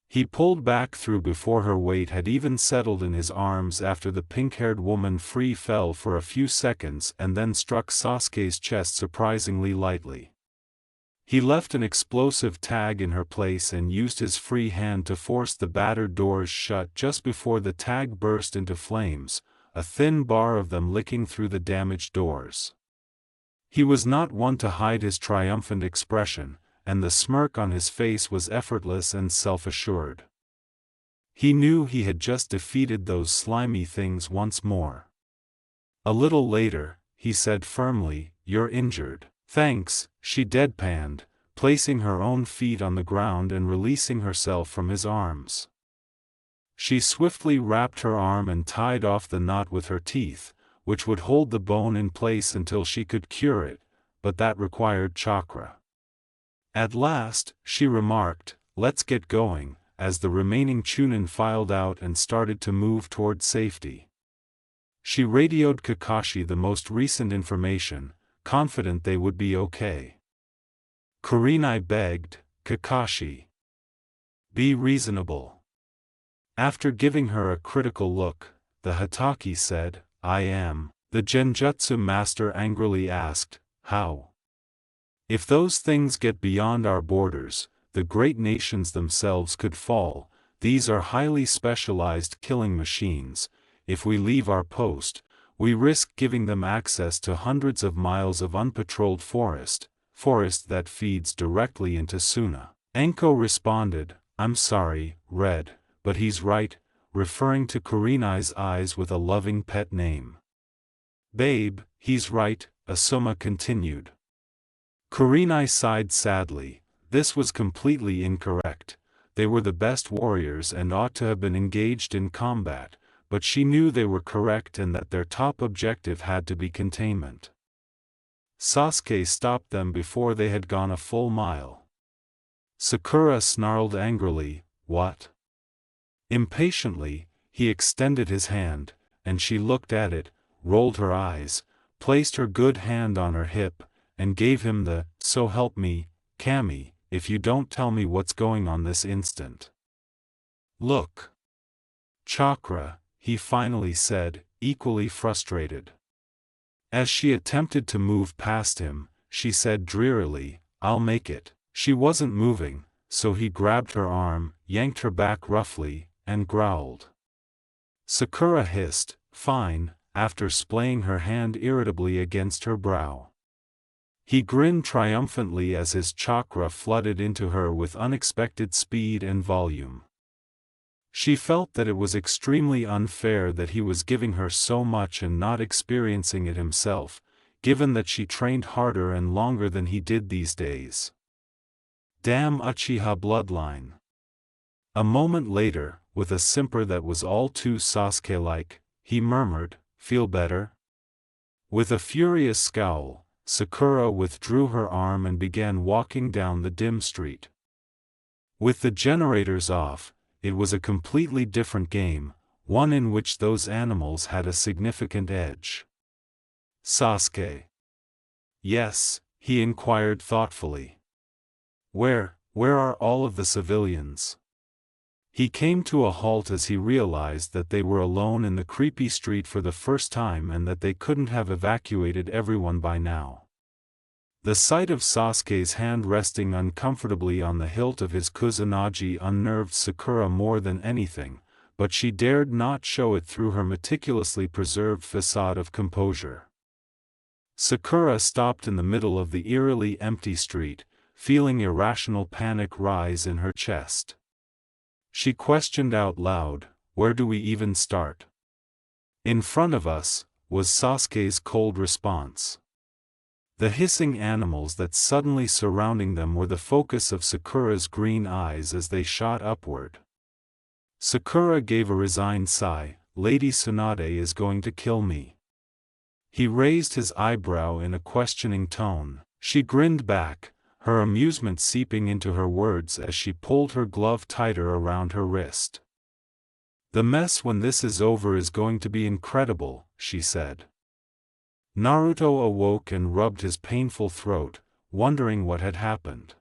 He pulled back through before her weight had even settled in his arms after the pink-haired woman free fell for a few seconds and then struck Sasuke's chest surprisingly lightly. He left an explosive tag in her place and used his free hand to force the battered doors shut just before the tag burst into flames, a thin bar of them licking through the damaged doors. He was not one to hide his triumphant expression, and the smirk on his face was effortless and self-assured. He knew he had just defeated those slimy things once more. A little later, he said firmly, "You're injured." "Thanks," she deadpanned, placing her own feet on the ground and releasing herself from his arms. She swiftly wrapped her arm and tied off the knot with her teeth, which would hold the bone in place until she could cure it, but that required chakra. At last, she remarked, "Let's get going," as the remaining Chunin filed out and started to move toward safety. She radioed Kakashi the most recent information, confident they would be okay. Kurenai begged, "Kakashi, be reasonable." After giving her a critical look, the Hatake said, "I am." The Genjutsu master angrily asked, "How? If those things get beyond our borders, the great nations themselves could fall. These are highly specialized killing machines. If we leave our post, we risk giving them access to hundreds of miles of unpatrolled forest that feeds directly into Suna." Enko responded, "I'm sorry, Red, but he's right," referring to Kurenai's eyes with a loving pet name. "Babe, he's right," Asuma continued. Kurenai sighed sadly. This was completely incorrect. they were the best warriors and ought to have been engaged in combat, but she knew they were correct and that their top objective had to be containment. Sasuke stopped them before they had gone a full mile. Sakura snarled angrily, "What?" Impatiently, he extended his hand, and she looked at it, rolled her eyes, placed her good hand on her hip, and gave him the, "So help me, Kami, if you don't tell me what's going on this instant." "Look. Chakra," he finally said, equally frustrated. As she attempted to move past him, she said drearily, "I'll make it." She wasn't moving, so he grabbed her arm, yanked her back roughly, and growled. Sakura hissed, "Fine," after splaying her hand irritably against her brow. He grinned triumphantly as his chakra flooded into her with unexpected speed and volume. She felt that it was extremely unfair that he was giving her so much and not experiencing it himself, given that she trained harder and longer than he did these days. Damn Uchiha bloodline. A moment later, with a simper that was all too Sasuke-like, he murmured, "Feel better?" With a furious scowl, Sakura withdrew her arm and began walking down the dim street. With the generators off, it was a completely different game, one in which those animals had a significant edge. "Sasuke." "Yes," he inquired thoughtfully. Where are all of the civilians?" He came to a halt as he realized that they were alone in the creepy street for the first time and that they couldn't have evacuated everyone by now. The sight of Sasuke's hand resting uncomfortably on the hilt of his kusanagi unnerved Sakura more than anything, but she dared not show it through her meticulously preserved facade of composure. Sakura stopped in the middle of the eerily empty street, feeling irrational panic rise in her chest. She questioned out loud, "Where do we even start?" "In front of us," was Sasuke's cold response. The hissing animals that suddenly surrounding them were the focus of Sakura's green eyes as they shot upward. Sakura gave a resigned sigh, "Lady Tsunade is going to kill me." He raised his eyebrow in a questioning tone. She grinned back, her amusement seeping into her words as she pulled her glove tighter around her wrist. "The mess when this is over is going to be incredible," she said. Naruto awoke and rubbed his painful throat, wondering what had happened.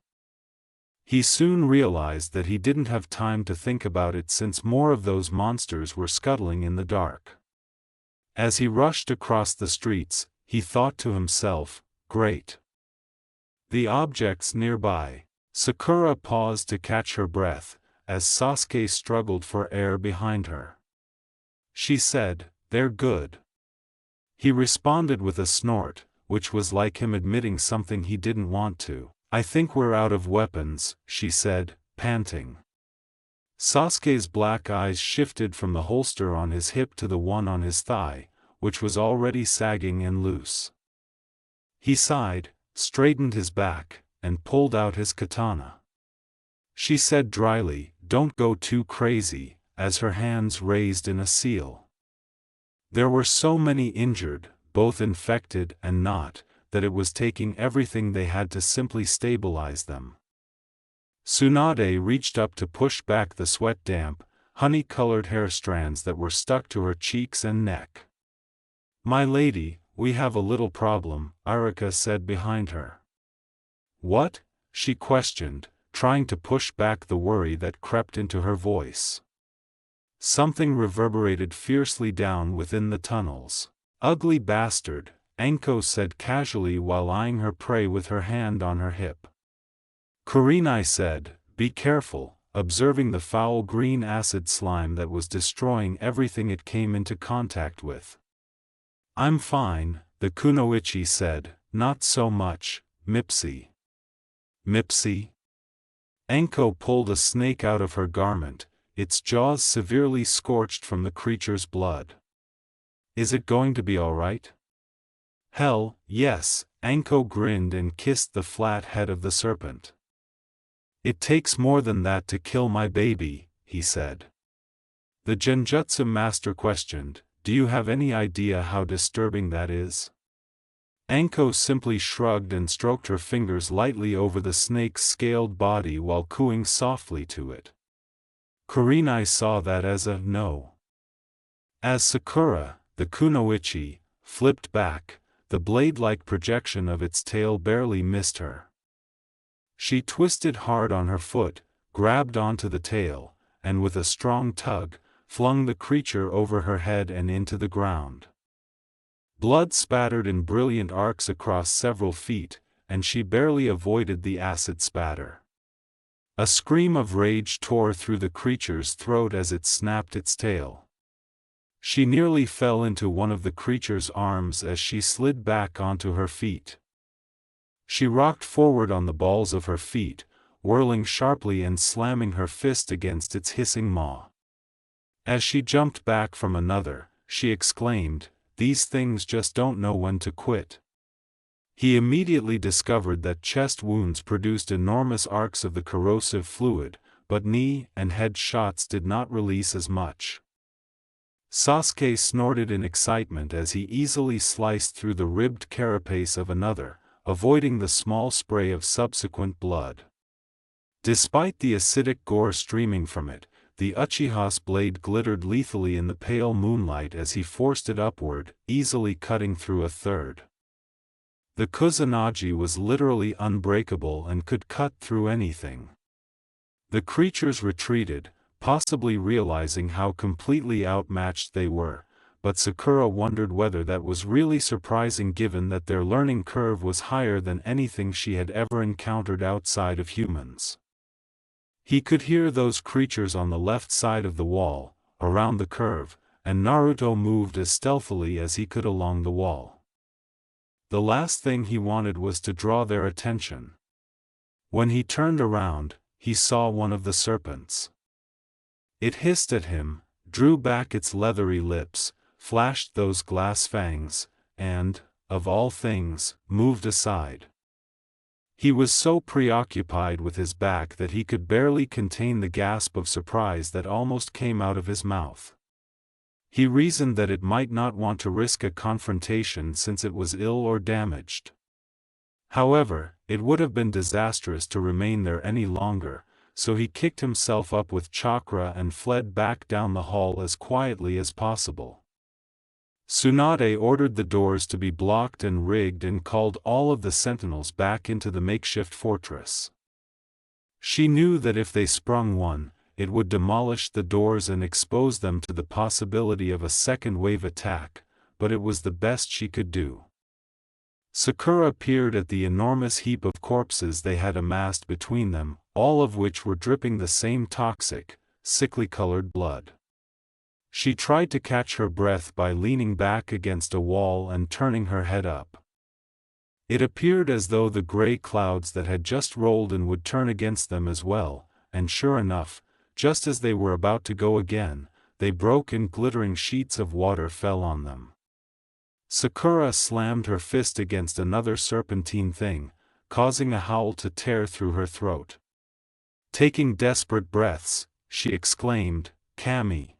He soon realized that he didn't have time to think about it since more of those monsters were scuttling in the dark. As he rushed across the streets, he thought to himself, "Great." The objects nearby. Sakura paused to catch her breath, as Sasuke struggled for air behind her. She said, "They're good." He responded with a snort, which was like him admitting something he didn't want to. "I think we're out of weapons," she said, panting. Sasuke's black eyes shifted from the holster on his hip to the one on his thigh, which was already sagging and loose. He sighed, straightened his back, and pulled out his katana. She said dryly, "Don't go too crazy," as her hands raised in a seal. There were so many injured, both infected and not, that it was taking everything they had to simply stabilize them. Tsunade reached up to push back the sweat-damp, honey-colored hair strands that were stuck to her cheeks and neck. "My lady, we have a little problem," Arika said behind her. "What?" she questioned, trying to push back the worry that crept into her voice. Something reverberated fiercely down within the tunnels. "Ugly bastard," Anko said casually while eyeing her prey with her hand on her hip. Kurenai said, "Be careful," observing the foul green acid slime that was destroying everything it came into contact with. "I'm fine," the kunoichi said, "not so much, Mipsy." "Mipsy?" Anko pulled a snake out of her garment, its jaws severely scorched from the creature's blood. "Is it going to be alright?" "Hell, yes," Anko grinned and kissed the flat head of the serpent. It takes more than that to kill my baby, he said. The genjutsu master questioned, do you have any idea how disturbing that is? Anko simply shrugged and stroked her fingers lightly over the snake's scaled body while cooing softly to it. Kurenai saw that as a no. As Sakura, the kunoichi, flipped back, the blade-like projection of its tail barely missed her. She twisted hard on her foot, grabbed onto the tail, and with a strong tug, flung the creature over her head and into the ground. Blood spattered in brilliant arcs across several feet, and she barely avoided the acid spatter. A scream of rage tore through the creature's throat as it snapped its tail. She nearly fell into one of the creature's arms as she slid back onto her feet. She rocked forward on the balls of her feet, whirling sharply and slamming her fist against its hissing maw. As she jumped back from another, she exclaimed, "These things just don't know when to quit." He immediately discovered that chest wounds produced enormous arcs of the corrosive fluid, but knee and head shots did not release as much. Sasuke snorted in excitement as he easily sliced through the ribbed carapace of another, avoiding the small spray of subsequent blood. Despite the acidic gore streaming from it, the Uchiha's blade glittered lethally in the pale moonlight as he forced it upward, easily cutting through a third. The Kusanagi was literally unbreakable and could cut through anything. The creatures retreated, possibly realizing how completely outmatched they were, but Sakura wondered whether that was really surprising given that their learning curve was higher than anything she had ever encountered outside of humans. He could hear those creatures on the left side of the wall, around the curve, and Naruto moved as stealthily as he could along the wall. The last thing he wanted was to draw their attention. When he turned around, he saw one of the serpents. It hissed at him, drew back its leathery lips, flashed those glass fangs, and, of all things, moved aside. He was so preoccupied with his back that he could barely contain the gasp of surprise that almost came out of his mouth. He reasoned that it might not want to risk a confrontation since it was ill or damaged. However, it would have been disastrous to remain there any longer, so he kicked himself up with chakra and fled back down the hall as quietly as possible. Tsunade ordered the doors to be blocked and rigged and called all of the sentinels back into the makeshift fortress. She knew that if they sprung one, it would demolish the doors and expose them to the possibility of a second wave attack, but it was the best she could do. Sakura peered at the enormous heap of corpses they had amassed between them, all of which were dripping the same toxic, sickly-colored blood. She tried to catch her breath by leaning back against a wall and turning her head up. It appeared as though the gray clouds that had just rolled in would turn against them as well, and sure enough, just as they were about to go again, they broke and glittering sheets of water fell on them. Sakura slammed her fist against another serpentine thing, causing a howl to tear through her throat. Taking desperate breaths, she exclaimed, "Kami.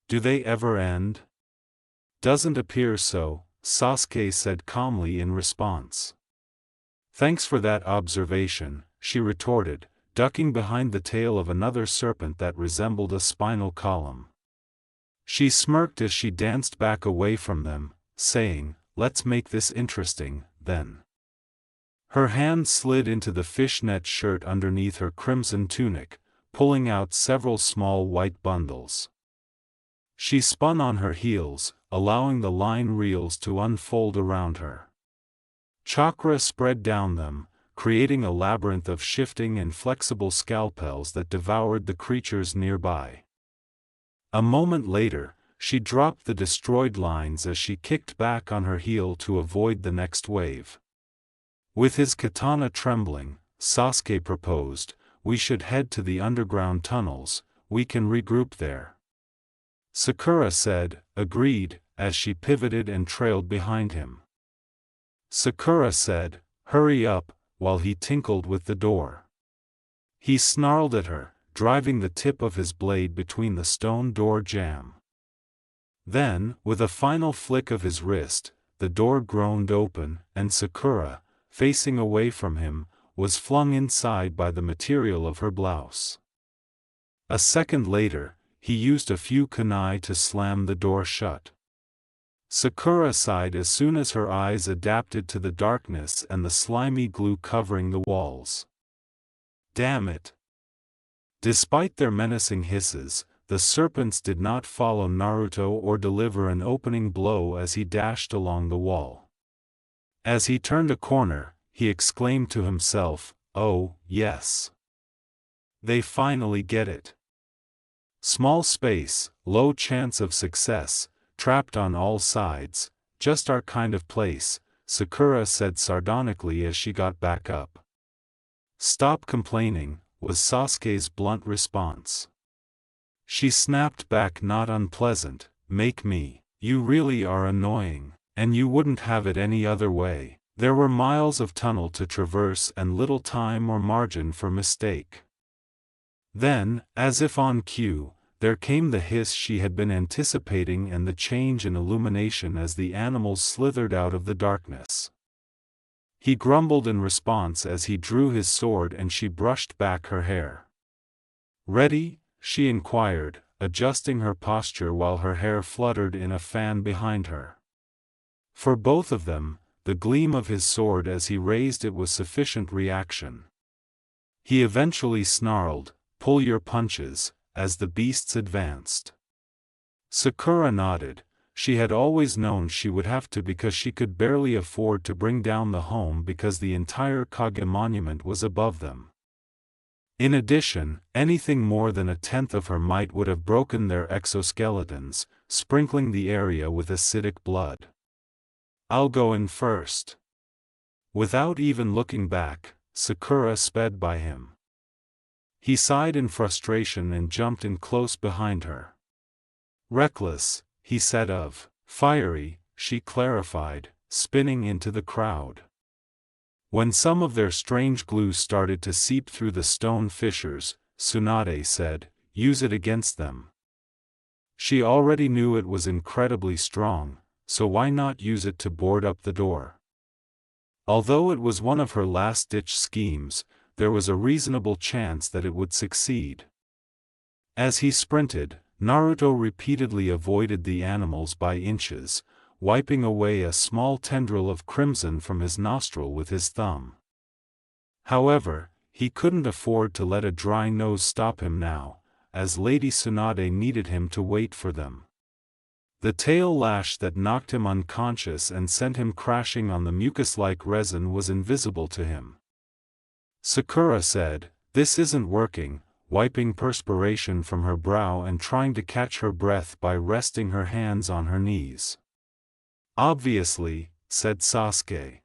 Do they ever end?" "Doesn't appear so," Sasuke said calmly in response. "Thanks for that observation," she retorted, ducking behind the tail of another serpent that resembled a spinal column. She smirked as she danced back away from them, saying, "Let's make this interesting, then." Her hand slid into the fishnet shirt underneath her crimson tunic, pulling out several small white bundles. She spun on her heels, allowing the line reels to unfold around her. Chakra spread down them, creating a labyrinth of shifting and flexible scalpels that devoured the creatures nearby. A moment later, she dropped the destroyed lines as she kicked back on her heel to avoid the next wave. With his katana trembling, Sasuke proposed, "We should head to the underground tunnels, we can regroup there." Sakura said, "Agreed," as she pivoted and trailed behind him. Sakura said, "Hurry up," while he tinkled with the door. He snarled at her, driving the tip of his blade between the stone door jamb. Then, with a final flick of his wrist, the door groaned open, and Sakura, facing away from him, was flung inside by the material of her blouse. A second later, he used a few kunai to slam the door shut. Sakura sighed as soon as her eyes adapted to the darkness and the slimy glue covering the walls. Damn it! Despite their menacing hisses, the serpents did not follow Naruto or deliver an opening blow as he dashed along the wall. As he turned a corner, he exclaimed to himself, "Oh, yes. They finally get it. Small space, low chance of success, trapped on all sides, just our kind of place," Sakura said sardonically as she got back up. "Stop complaining," was Sasuke's blunt response. She snapped back, "Not unpleasant, make me. You really are annoying, and you wouldn't have it any other way." There were miles of tunnel to traverse and little time or margin for mistake. Then, as if on cue, there came the hiss she had been anticipating and the change in illumination as the animals slithered out of the darkness. He grumbled in response as he drew his sword and she brushed back her hair. "Ready?" she inquired, adjusting her posture while her hair fluttered in a fan behind her. For both of them, the gleam of his sword as he raised it was sufficient reaction. He eventually snarled, "Pull your punches," as the beasts advanced. Sakura nodded. She had always known she would have to because she could barely afford to bring down the home because the entire Kage monument was above them. In addition, anything more than a tenth of her might would have broken their exoskeletons, sprinkling the area with acidic blood. "I'll go in first." Without even looking back, Sakura sped by him. He sighed in frustration and jumped in close behind her. "Reckless," he said. "Fiery," she clarified, spinning into the crowd. When some of their strange glue started to seep through the stone fissures, Tsunade said, "Use it against them." She already knew it was incredibly strong, so why not use it to board up the door? Although it was one of her last-ditch schemes, there was a reasonable chance that it would succeed. As he sprinted, Naruto repeatedly avoided the animals by inches, wiping away a small tendril of crimson from his nostril with his thumb. However, he couldn't afford to let a dry nose stop him now, as Lady Tsunade needed him to wait for them. The tail lash that knocked him unconscious and sent him crashing on the mucus-like resin was invisible to him. Sakura said, "This isn't working," wiping perspiration from her brow and trying to catch her breath by resting her hands on her knees. "Obviously," said Sasuke.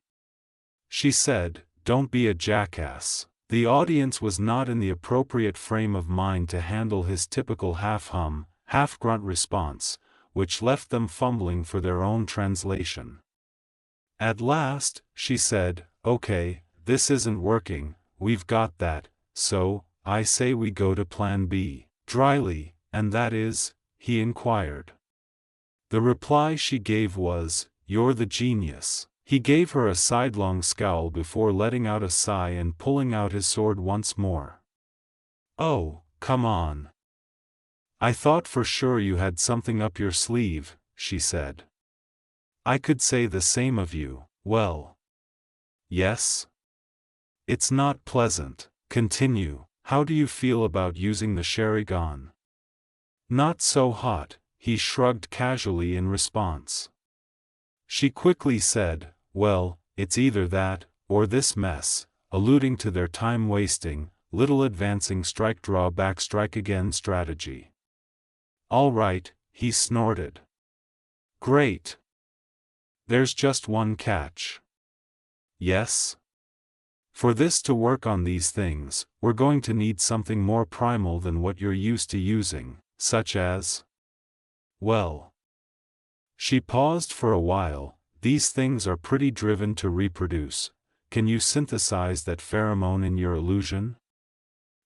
She said, "Don't be a jackass." The audience was not in the appropriate frame of mind to handle his typical half-hum, half-grunt response, which left them fumbling for their own translation. At last, she said, "Okay, this isn't working, we've got that, so, I say we go to plan B. Dryly, "And that is?" he inquired. The reply she gave was, "You're the genius." He gave her a sidelong scowl before letting out a sigh and pulling out his sword once more. "Oh, come on. I thought for sure you had something up your sleeve," she said. "I could say the same of you." "Well, yes. It's not pleasant. Continue. How do you feel about using the Sharingan?" "Not so hot," he shrugged casually in response. She quickly said, "Well, it's either that, or this mess," alluding to their time-wasting, little advancing strike draw back strike again strategy. "All right," he snorted. "Great. There's just one catch." "Yes? For this to work on these things, we're going to need something more primal than what you're used to using, such as... Well..." She paused for a while. "These things are pretty driven to reproduce. Can you synthesize that pheromone in your illusion?"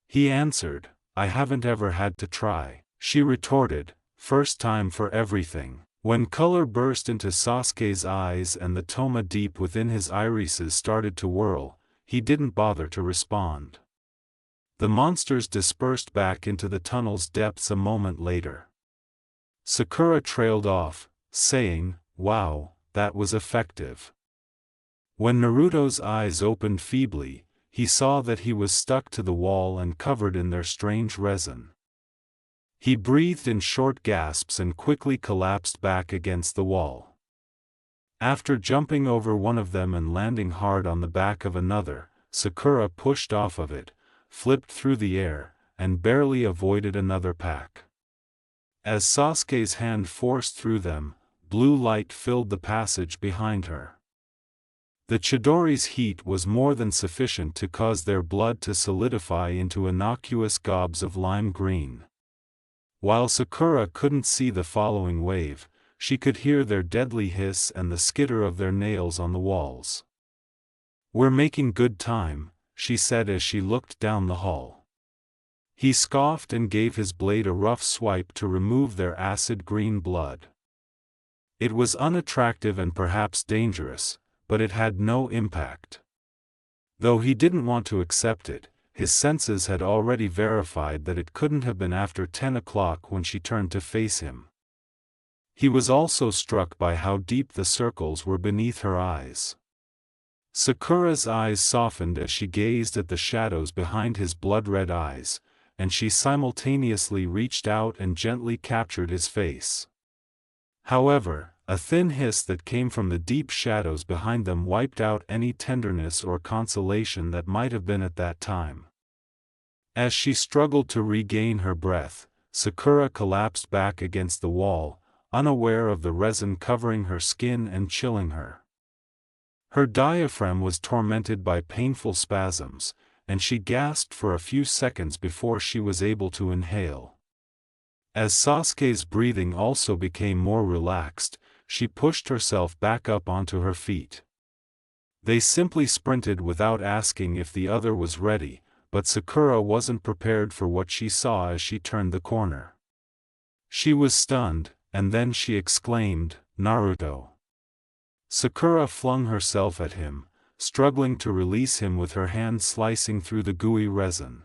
He answered, I haven't ever had to try. She retorted, first time for everything. When color burst into Sasuke's eyes and the toma deep within his irises started to whirl, he didn't bother to respond. The monsters dispersed back into the tunnel's depths a moment later. Sakura trailed off, saying, wow, that was effective. When Naruto's eyes opened feebly, he saw that he was stuck to the wall and covered in their strange resin. He breathed in short gasps and quickly collapsed back against the wall. After jumping over one of them and landing hard on the back of another, Sakura pushed off of it, flipped through the air, and barely avoided another pack. As Sasuke's hand forced through them, blue light filled the passage behind her. The Chidori's heat was more than sufficient to cause their blood to solidify into innocuous gobs of lime green. While Sakura couldn't see the following wave, she could hear their deadly hiss and the skitter of their nails on the walls. We're making good time, she said as she looked down the hall. He scoffed and gave his blade a rough swipe to remove their acid green blood. It was unattractive and perhaps dangerous, but it had no impact. Though he didn't want to accept it, his senses had already verified that it couldn't have been after 10 o'clock when she turned to face him. He was also struck by how deep the circles were beneath her eyes. Sakura's eyes softened as she gazed at the shadows behind his blood-red eyes, and she simultaneously reached out and gently captured his face. However, a thin hiss that came from the deep shadows behind them wiped out any tenderness or consolation that might have been at that time. As she struggled to regain her breath, Sakura collapsed back against the wall, unaware of the resin covering her skin and chilling her. Her diaphragm was tormented by painful spasms, and she gasped for a few seconds before she was able to inhale. As Sasuke's breathing also became more relaxed, she pushed herself back up onto her feet. They simply sprinted without asking if the other was ready, but Sakura wasn't prepared for what she saw as she turned the corner. She was stunned, and then she exclaimed, Naruto. Sakura flung herself at him, struggling to release him with her hand slicing through the gooey resin.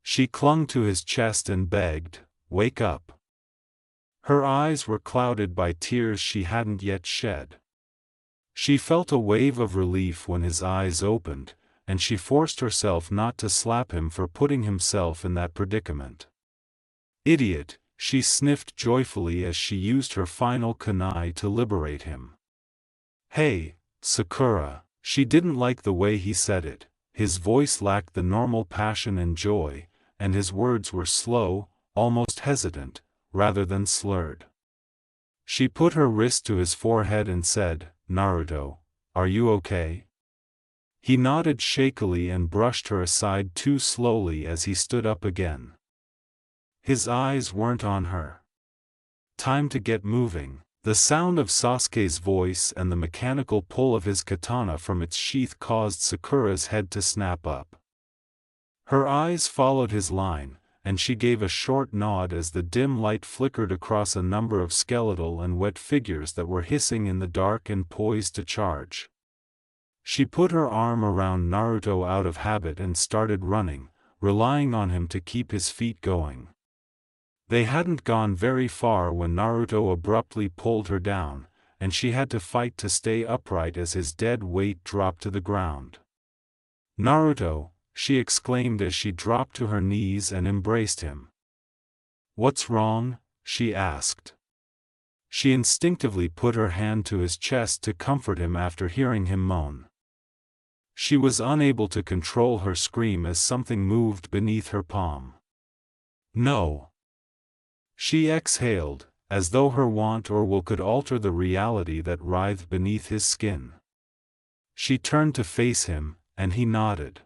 She clung to his chest and begged, wake up. Her eyes were clouded by tears she hadn't yet shed. She felt a wave of relief when his eyes opened, and she forced herself not to slap him for putting himself in that predicament. Idiot, she sniffed joyfully as she used her final kunai to liberate him. Hey, Sakura. She didn't like the way he said it. His voice lacked the normal passion and joy, and his words were slow, almost hesitant, rather than slurred. She put her wrist to his forehead and said, Naruto, are you okay? He nodded shakily and brushed her aside too slowly as he stood up again. His eyes weren't on her. Time to get moving. The sound of Sasuke's voice and the mechanical pull of his katana from its sheath caused Sakura's head to snap up. Her eyes followed his line, and she gave a short nod as the dim light flickered across a number of skeletal and wet figures that were hissing in the dark and poised to charge. She put her arm around Naruto out of habit and started running, relying on him to keep his feet going. They hadn't gone very far when Naruto abruptly pulled her down, and she had to fight to stay upright as his dead weight dropped to the ground. Naruto, she exclaimed as she dropped to her knees and embraced him. What's wrong? She asked. She instinctively put her hand to his chest to comfort him after hearing him moan. She was unable to control her scream as something moved beneath her palm. No. She exhaled, as though her want or will could alter the reality that writhed beneath his skin. She turned to face him, and he nodded.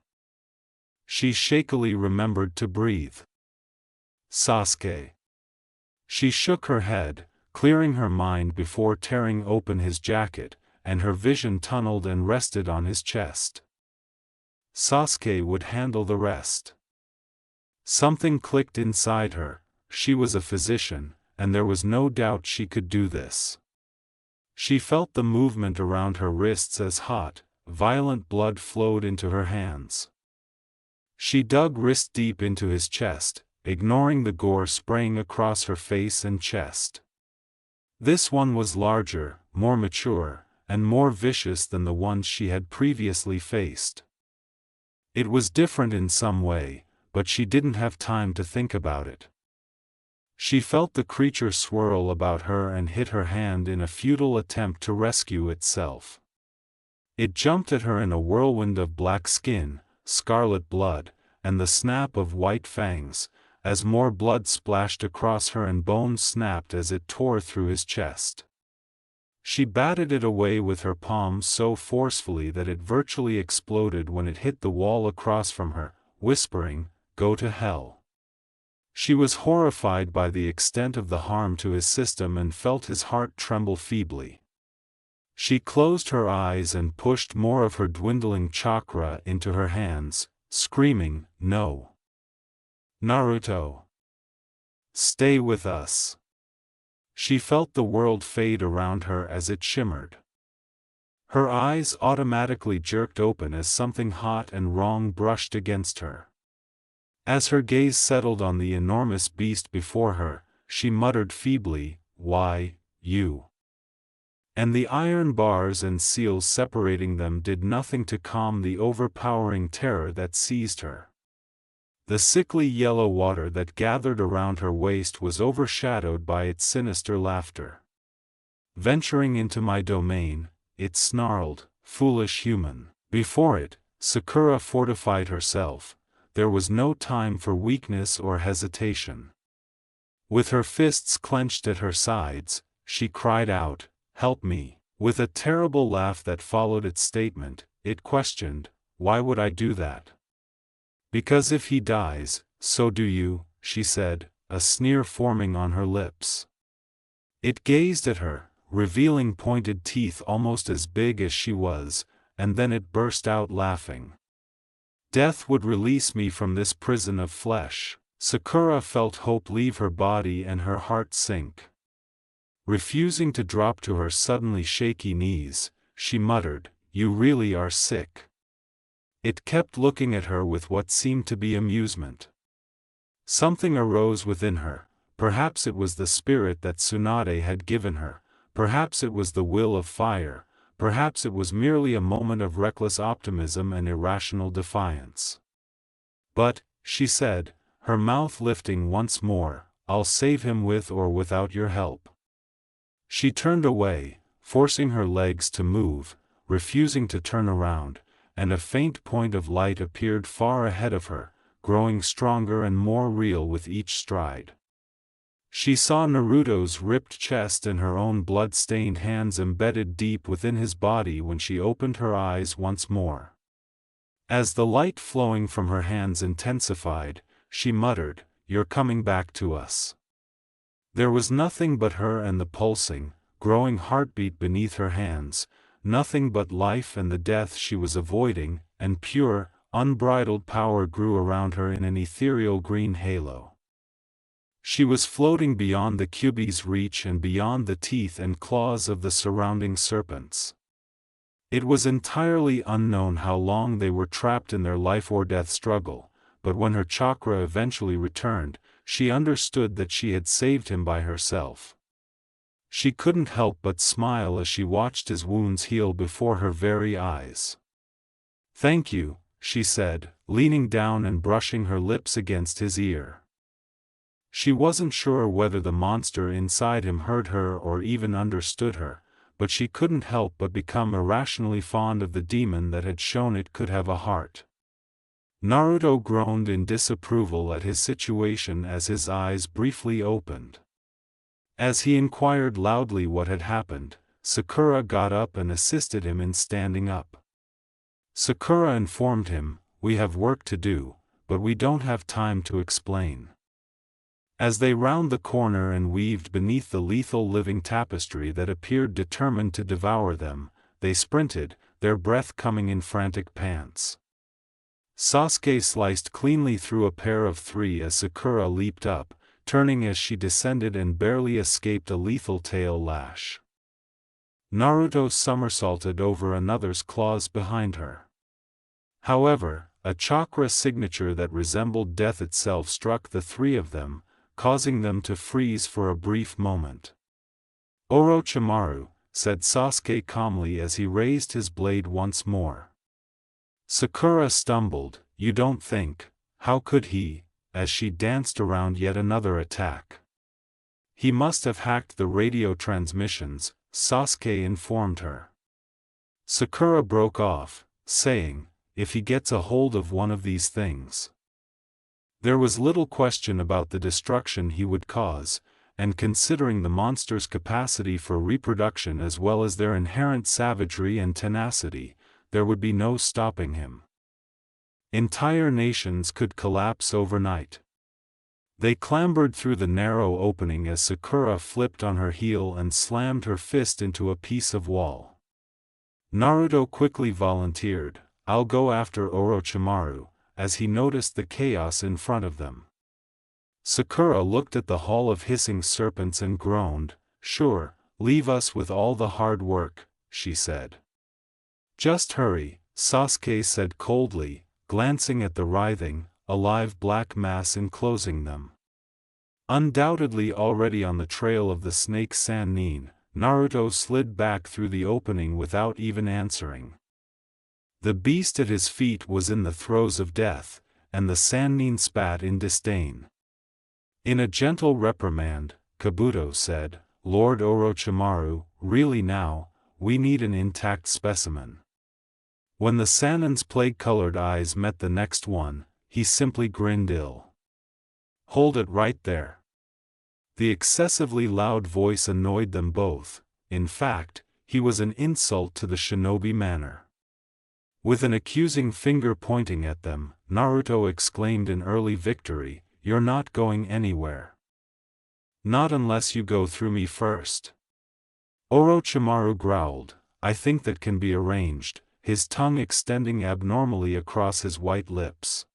She shakily remembered to breathe. Sasuke. She shook her head, clearing her mind before tearing open his jacket, and her vision tunneled and rested on his chest. Sasuke would handle the rest. Something clicked inside her. She was a physician, and there was no doubt she could do this. She felt the movement around her wrists as hot, violent blood flowed into her hands. She dug wrist deep into his chest, ignoring the gore spraying across her face and chest. This one was larger, more mature, and more vicious than the ones she had previously faced. It was different in some way, but she didn't have time to think about it. She felt the creature swirl about her and hit her hand in a futile attempt to rescue itself. It jumped at her in a whirlwind of black skin, scarlet blood, and the snap of white fangs, as more blood splashed across her and bones snapped as it tore through his chest. She batted it away with her palms so forcefully that it virtually exploded when it hit the wall across from her, whispering, "Go to hell." She was horrified by the extent of the harm to his system and felt his heart tremble feebly. She closed her eyes and pushed more of her dwindling chakra into her hands, screaming, "No! Naruto! Stay with us!" She felt the world fade around her as it shimmered. Her eyes automatically jerked open as something hot and wrong brushed against her. As her gaze settled on the enormous beast before her, she muttered feebly, "Why, you?" And the iron bars and seals separating them did nothing to calm the overpowering terror that seized her. The sickly yellow water that gathered around her waist was overshadowed by its sinister laughter. "Venturing into my domain," it snarled, "foolish human." Before it, Sakura fortified herself. There was no time for weakness or hesitation. With her fists clenched at her sides, she cried out, "Help me." With a terrible laugh that followed its statement, it questioned, "Why would I do that?" "Because if he dies, so do you," she said, a sneer forming on her lips. It gazed at her, revealing pointed teeth almost as big as she was, and then it burst out laughing. "Death would release me from this prison of flesh." Sakura felt hope leave her body and her heart sink. Refusing to drop to her suddenly shaky knees, she muttered, "You really are sick." It kept looking at her with what seemed to be amusement. Something arose within her. Perhaps it was the spirit that Tsunade had given her, perhaps it was the will of fire, perhaps it was merely a moment of reckless optimism and irrational defiance. "But," she said, her mouth lifting once more, "I'll save him with or without your help." She turned away, forcing her legs to move, refusing to turn around, and a faint point of light appeared far ahead of her, growing stronger and more real with each stride. She saw Naruto's ripped chest and her own blood-stained hands embedded deep within his body when she opened her eyes once more. As the light flowing from her hands intensified, she muttered, "You're coming back to us." There was nothing but her and the pulsing, growing heartbeat beneath her hands, nothing but life and the death she was avoiding, and pure, unbridled power grew around her in an ethereal green halo. She was floating beyond the Kyuubi's reach and beyond the teeth and claws of the surrounding serpents. It was entirely unknown how long they were trapped in their life-or-death struggle, but when her chakra eventually returned, she understood that she had saved him by herself. She couldn't help but smile as she watched his wounds heal before her very eyes. "Thank you," she said, leaning down and brushing her lips against his ear. She wasn't sure whether the monster inside him heard her or even understood her, but she couldn't help but become irrationally fond of the demon that had shown it could have a heart. Naruto groaned in disapproval at his situation as his eyes briefly opened. As he inquired loudly what had happened, Sakura got up and assisted him in standing up. Sakura informed him, "We have work to do, but we don't have time to explain." As they round the corner and weaved beneath the lethal living tapestry that appeared determined to devour them, they sprinted, their breath coming in frantic pants. Sasuke sliced cleanly through a pair of three as Sakura leaped up, turning as she descended and barely escaped a lethal tail lash. Naruto somersaulted over another's claws behind her. However, a chakra signature that resembled death itself struck the three of them, causing them to freeze for a brief moment. "Orochimaru," said Sasuke calmly as he raised his blade once more. Sakura stumbled. "You don't think, how could he?" as she danced around yet another attack. "He must have hacked the radio transmissions," Sasuke informed her. Sakura broke off, saying, "If he gets a hold of one of these things." There was little question about the destruction he would cause, and considering the monster's capacity for reproduction as well as their inherent savagery and tenacity, there would be no stopping him. Entire nations could collapse overnight. They clambered through the narrow opening as Sakura flipped on her heel and slammed her fist into a piece of wall. Naruto quickly volunteered, "I'll go after Orochimaru," as he noticed the chaos in front of them. Sakura looked at the hall of hissing serpents and groaned, "Sure, leave us with all the hard work," she said. "Just hurry," Sasuke said coldly, glancing at the writhing, alive black mass enclosing them. Undoubtedly already on the trail of the snake Sannin, Naruto slid back through the opening without even answering. The beast at his feet was in the throes of death, and the Sannin spat in disdain. In a gentle reprimand, Kabuto said, "Lord Orochimaru, really now, we need an intact specimen." When the Sannin's plague-colored eyes met the next one, he simply grinned ill. "Hold it right there." The excessively loud voice annoyed them both. In fact, he was an insult to the shinobi manner. With an accusing finger pointing at them, Naruto exclaimed in early victory, "You're not going anywhere. Not unless you go through me first." Orochimaru growled, "I think that can be arranged," his tongue extending abnormally across his white lips.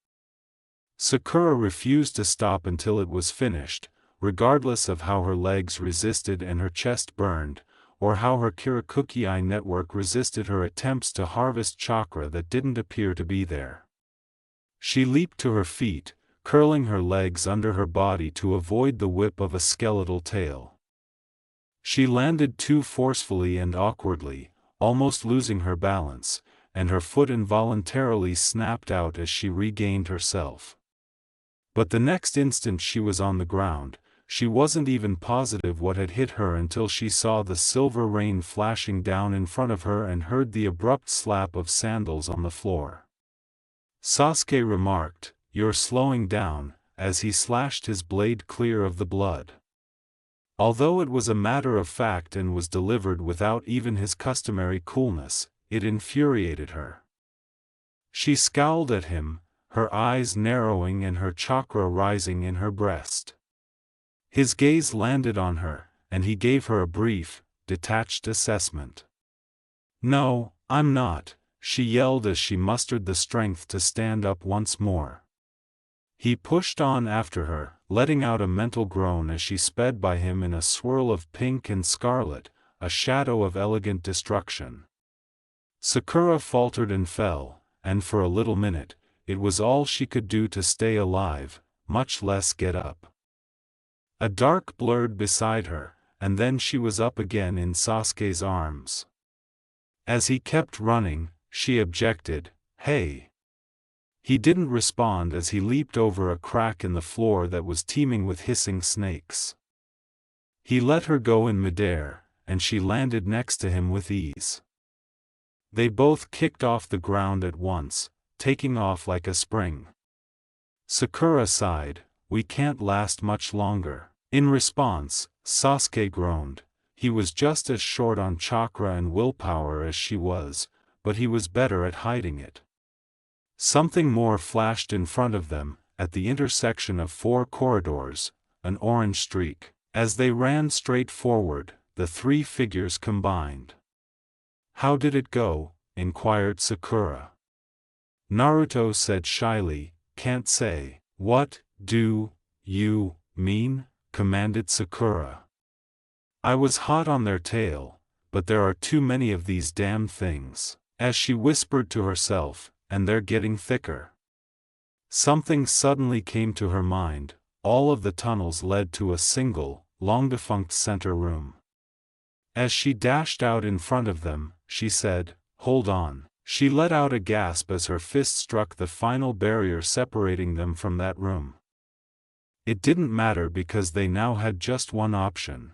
Sakura refused to stop until it was finished, regardless of how her legs resisted and her chest burned, or how her Kirakuki network resisted her attempts to harvest chakra that didn't appear to be there. She leaped to her feet, curling her legs under her body to avoid the whip of a skeletal tail. She landed too forcefully and awkwardly, almost losing her balance, and her foot involuntarily snapped out as she regained herself. But the next instant she was on the ground. She wasn't even positive what had hit her until she saw the silver rain flashing down in front of her and heard the abrupt slap of sandals on the floor. Sasuke remarked, "You're slowing down," as he slashed his blade clear of the blood. Although it was a matter of fact and was delivered without even his customary coolness, it infuriated her. She scowled at him, her eyes narrowing and her chakra rising in her breast. His gaze landed on her, and he gave her a brief, detached assessment. "No, I'm not," she yelled as she mustered the strength to stand up once more. He pushed on after her, letting out a mental groan as she sped by him in a swirl of pink and scarlet, a shadow of elegant destruction. Sakura faltered and fell, and for a little minute, it was all she could do to stay alive, much less get up. A dark blurred beside her, and then she was up again in Sasuke's arms. As he kept running, she objected, "Hey!" He didn't respond as he leaped over a crack in the floor that was teeming with hissing snakes. He let her go in midair, and she landed next to him with ease. They both kicked off the ground at once, taking off like a spring. Sakura sighed, "We can't last much longer." In response, Sasuke groaned. He was just as short on chakra and willpower as she was, but he was better at hiding it. Something more flashed in front of them, at the intersection of 4 corridors, an orange streak. As they ran straight forward, the 3 figures combined. "How did it go?" inquired Sakura. Naruto said shyly. Can't say. What do you mean? Commanded Sakura. I was hot on their tail, but there are too many of these damn things, as she whispered to herself, and they're getting thicker. Something suddenly came to her mind. All of the tunnels led to a single, long-defunct center room. As she dashed out in front of them, she said, "Hold on." She let out a gasp as her fist struck the final barrier separating them from that room. It didn't matter because they now had just one option.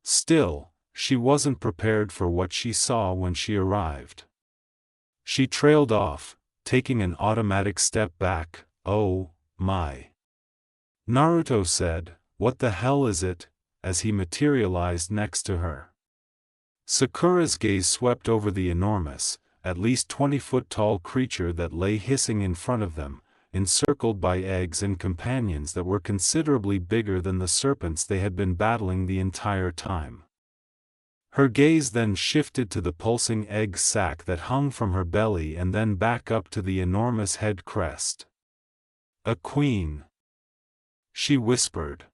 Still, she wasn't prepared for what she saw when she arrived. She trailed off, taking an automatic step back. "Oh, my." Naruto said, "What the hell is it?" as he materialized next to her. Sakura's gaze swept over the enormous, at least 20-foot-tall creature that lay hissing in front of them, encircled by eggs and companions that were considerably bigger than the serpents they had been battling the entire time. Her gaze then shifted to the pulsing egg sac that hung from her belly and then back up to the enormous head crest. "A queen," she whispered.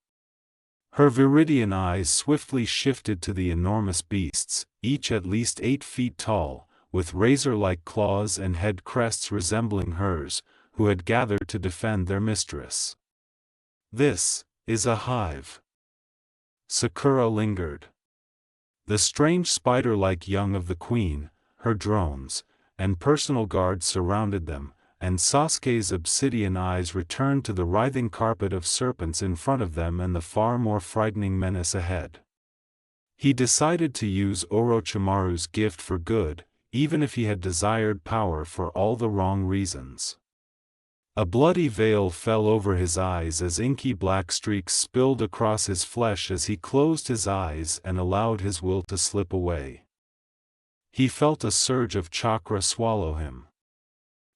Her viridian eyes swiftly shifted to the enormous beasts, each at least 8 feet tall, with razor-like claws and head crests resembling hers, who had gathered to defend their mistress. "This is a hive." Sakura lingered. The strange spider-like young of the queen, her drones, and personal guards surrounded them, and Sasuke's obsidian eyes returned to the writhing carpet of serpents in front of them and the far more frightening menace ahead. He decided to use Orochimaru's gift for good, even if he had desired power for all the wrong reasons. A bloody veil fell over his eyes as inky black streaks spilled across his flesh as he closed his eyes and allowed his will to slip away. He felt a surge of chakra swallow him.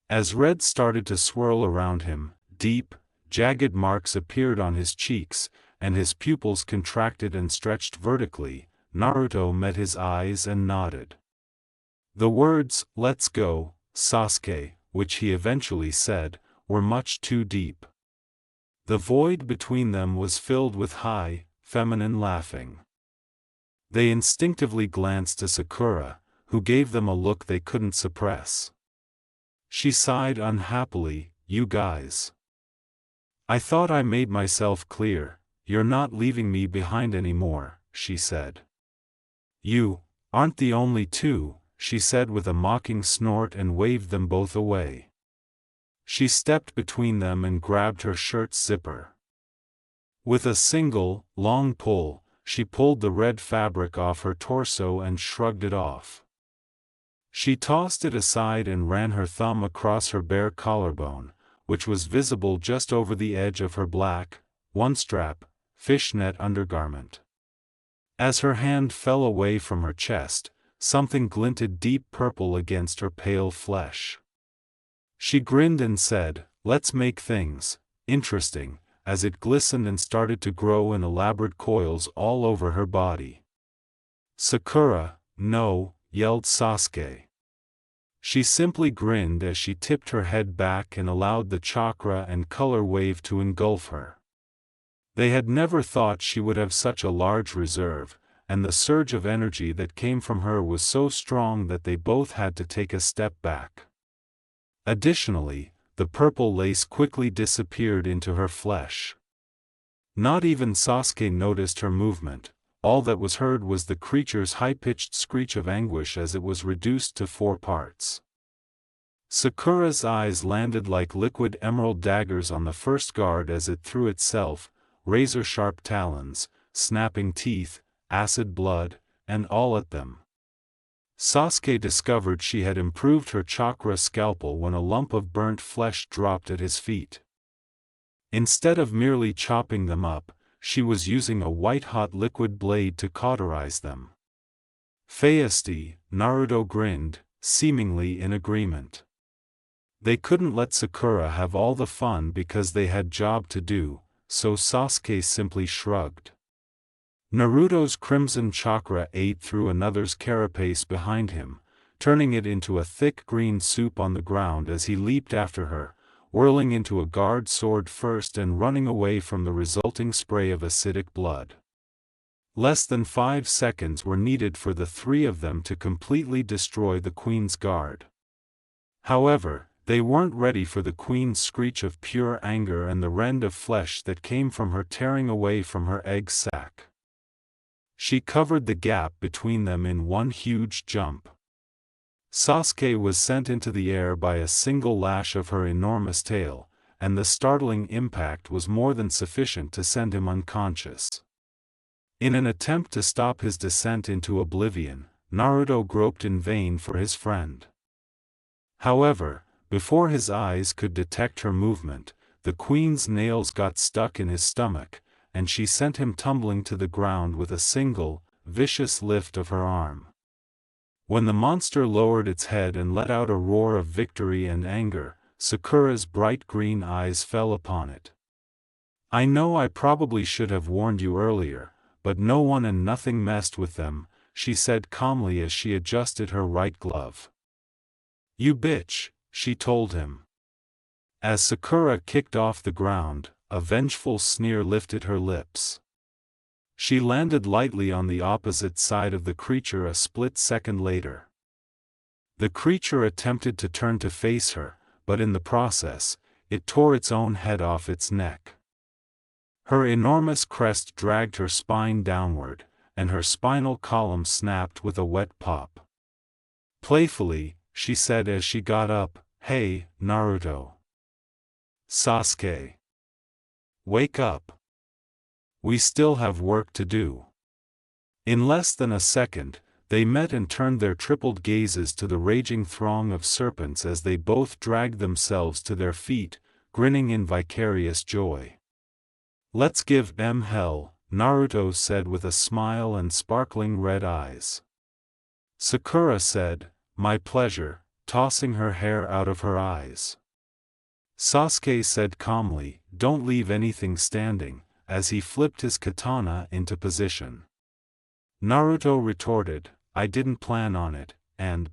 As red started to swirl around him, deep, jagged marks appeared on his cheeks, and his pupils contracted and stretched vertically. Naruto met his eyes and nodded. The words, "Let's go, Sasuke," which he eventually said, were much too deep. The void between them was filled with high, feminine laughing. They instinctively glanced to Sakura, who gave them a look they couldn't suppress. She sighed unhappily. "You guys. I thought I made myself clear. You're not leaving me behind anymore," she said. "You aren't the only two," she said with a mocking snort and waved them both away. She stepped between them and grabbed her shirt's zipper. With a single, long pull, she pulled the red fabric off her torso and shrugged it off. She tossed it aside and ran her thumb across her bare collarbone, which was visible just over the edge of her black, one-strap, fishnet undergarment. As her hand fell away from her chest, something glinted deep purple against her pale flesh. She grinned and said, "Let's make things interesting," as it glistened and started to grow in elaborate coils all over her body. "Sakura, no," yelled Sasuke. She simply grinned as she tipped her head back and allowed the chakra and color wave to engulf her. They had never thought she would have such a large reserve, and the surge of energy that came from her was so strong that they both had to take a step back. Additionally, the purple lace quickly disappeared into her flesh. Not even Sasuke noticed her movement. All that was heard was the creature's high-pitched screech of anguish as it was reduced to 4 parts. Sakura's eyes landed like liquid emerald daggers on the first guard as it threw itself, razor-sharp talons, snapping teeth, acid blood, and all at them. Sasuke discovered she had improved her chakra scalpel when a lump of burnt flesh dropped at his feet. Instead of merely chopping them up, she was using a white-hot liquid blade to cauterize them. "Feisty," Naruto grinned, seemingly in agreement. They couldn't let Sakura have all the fun because they had job to do, so Sasuke simply shrugged. Naruto's crimson chakra ate through another's carapace behind him, turning it into a thick green soup on the ground as he leaped after her, whirling into a guard sword first and running away from the resulting spray of acidic blood. Less than 5 seconds were needed for the three of them to completely destroy the queen's guard. However, they weren't ready for the queen's screech of pure anger and the rend of flesh that came from her tearing away from her egg sac. She covered the gap between them in one huge jump. Sasuke was sent into the air by a single lash of her enormous tail, and the startling impact was more than sufficient to send him unconscious. In an attempt to stop his descent into oblivion, Naruto groped in vain for his friend. However, before his eyes could detect her movement, the queen's nails got stuck in his stomach, and she sent him tumbling to the ground with a single, vicious lift of her arm. When the monster lowered its head and let out a roar of victory and anger, Sakura's bright green eyes fell upon it. "I know I probably should have warned you earlier, but no one and nothing messed with them," she said calmly as she adjusted her right glove. "You bitch," she told him. As Sakura kicked off the ground, a vengeful sneer lifted her lips. She landed lightly on the opposite side of the creature a split second later. The creature attempted to turn to face her, but in the process, it tore its own head off its neck. Her enormous crest dragged her spine downward, and her spinal column snapped with a wet pop. Playfully, she said as she got up, "Hey, Naruto. Sasuke. Wake up. We still have work to do." In less than a second, they met and turned their tripled gazes to the raging throng of serpents as they both dragged themselves to their feet, grinning in vicarious joy. "Let's give them hell," Naruto said with a smile and sparkling red eyes. Sakura said, "My pleasure," tossing her hair out of her eyes. Sasuke said calmly, "Don't leave anything standing," as he flipped his katana into position. Naruto retorted, "I didn't plan on it," and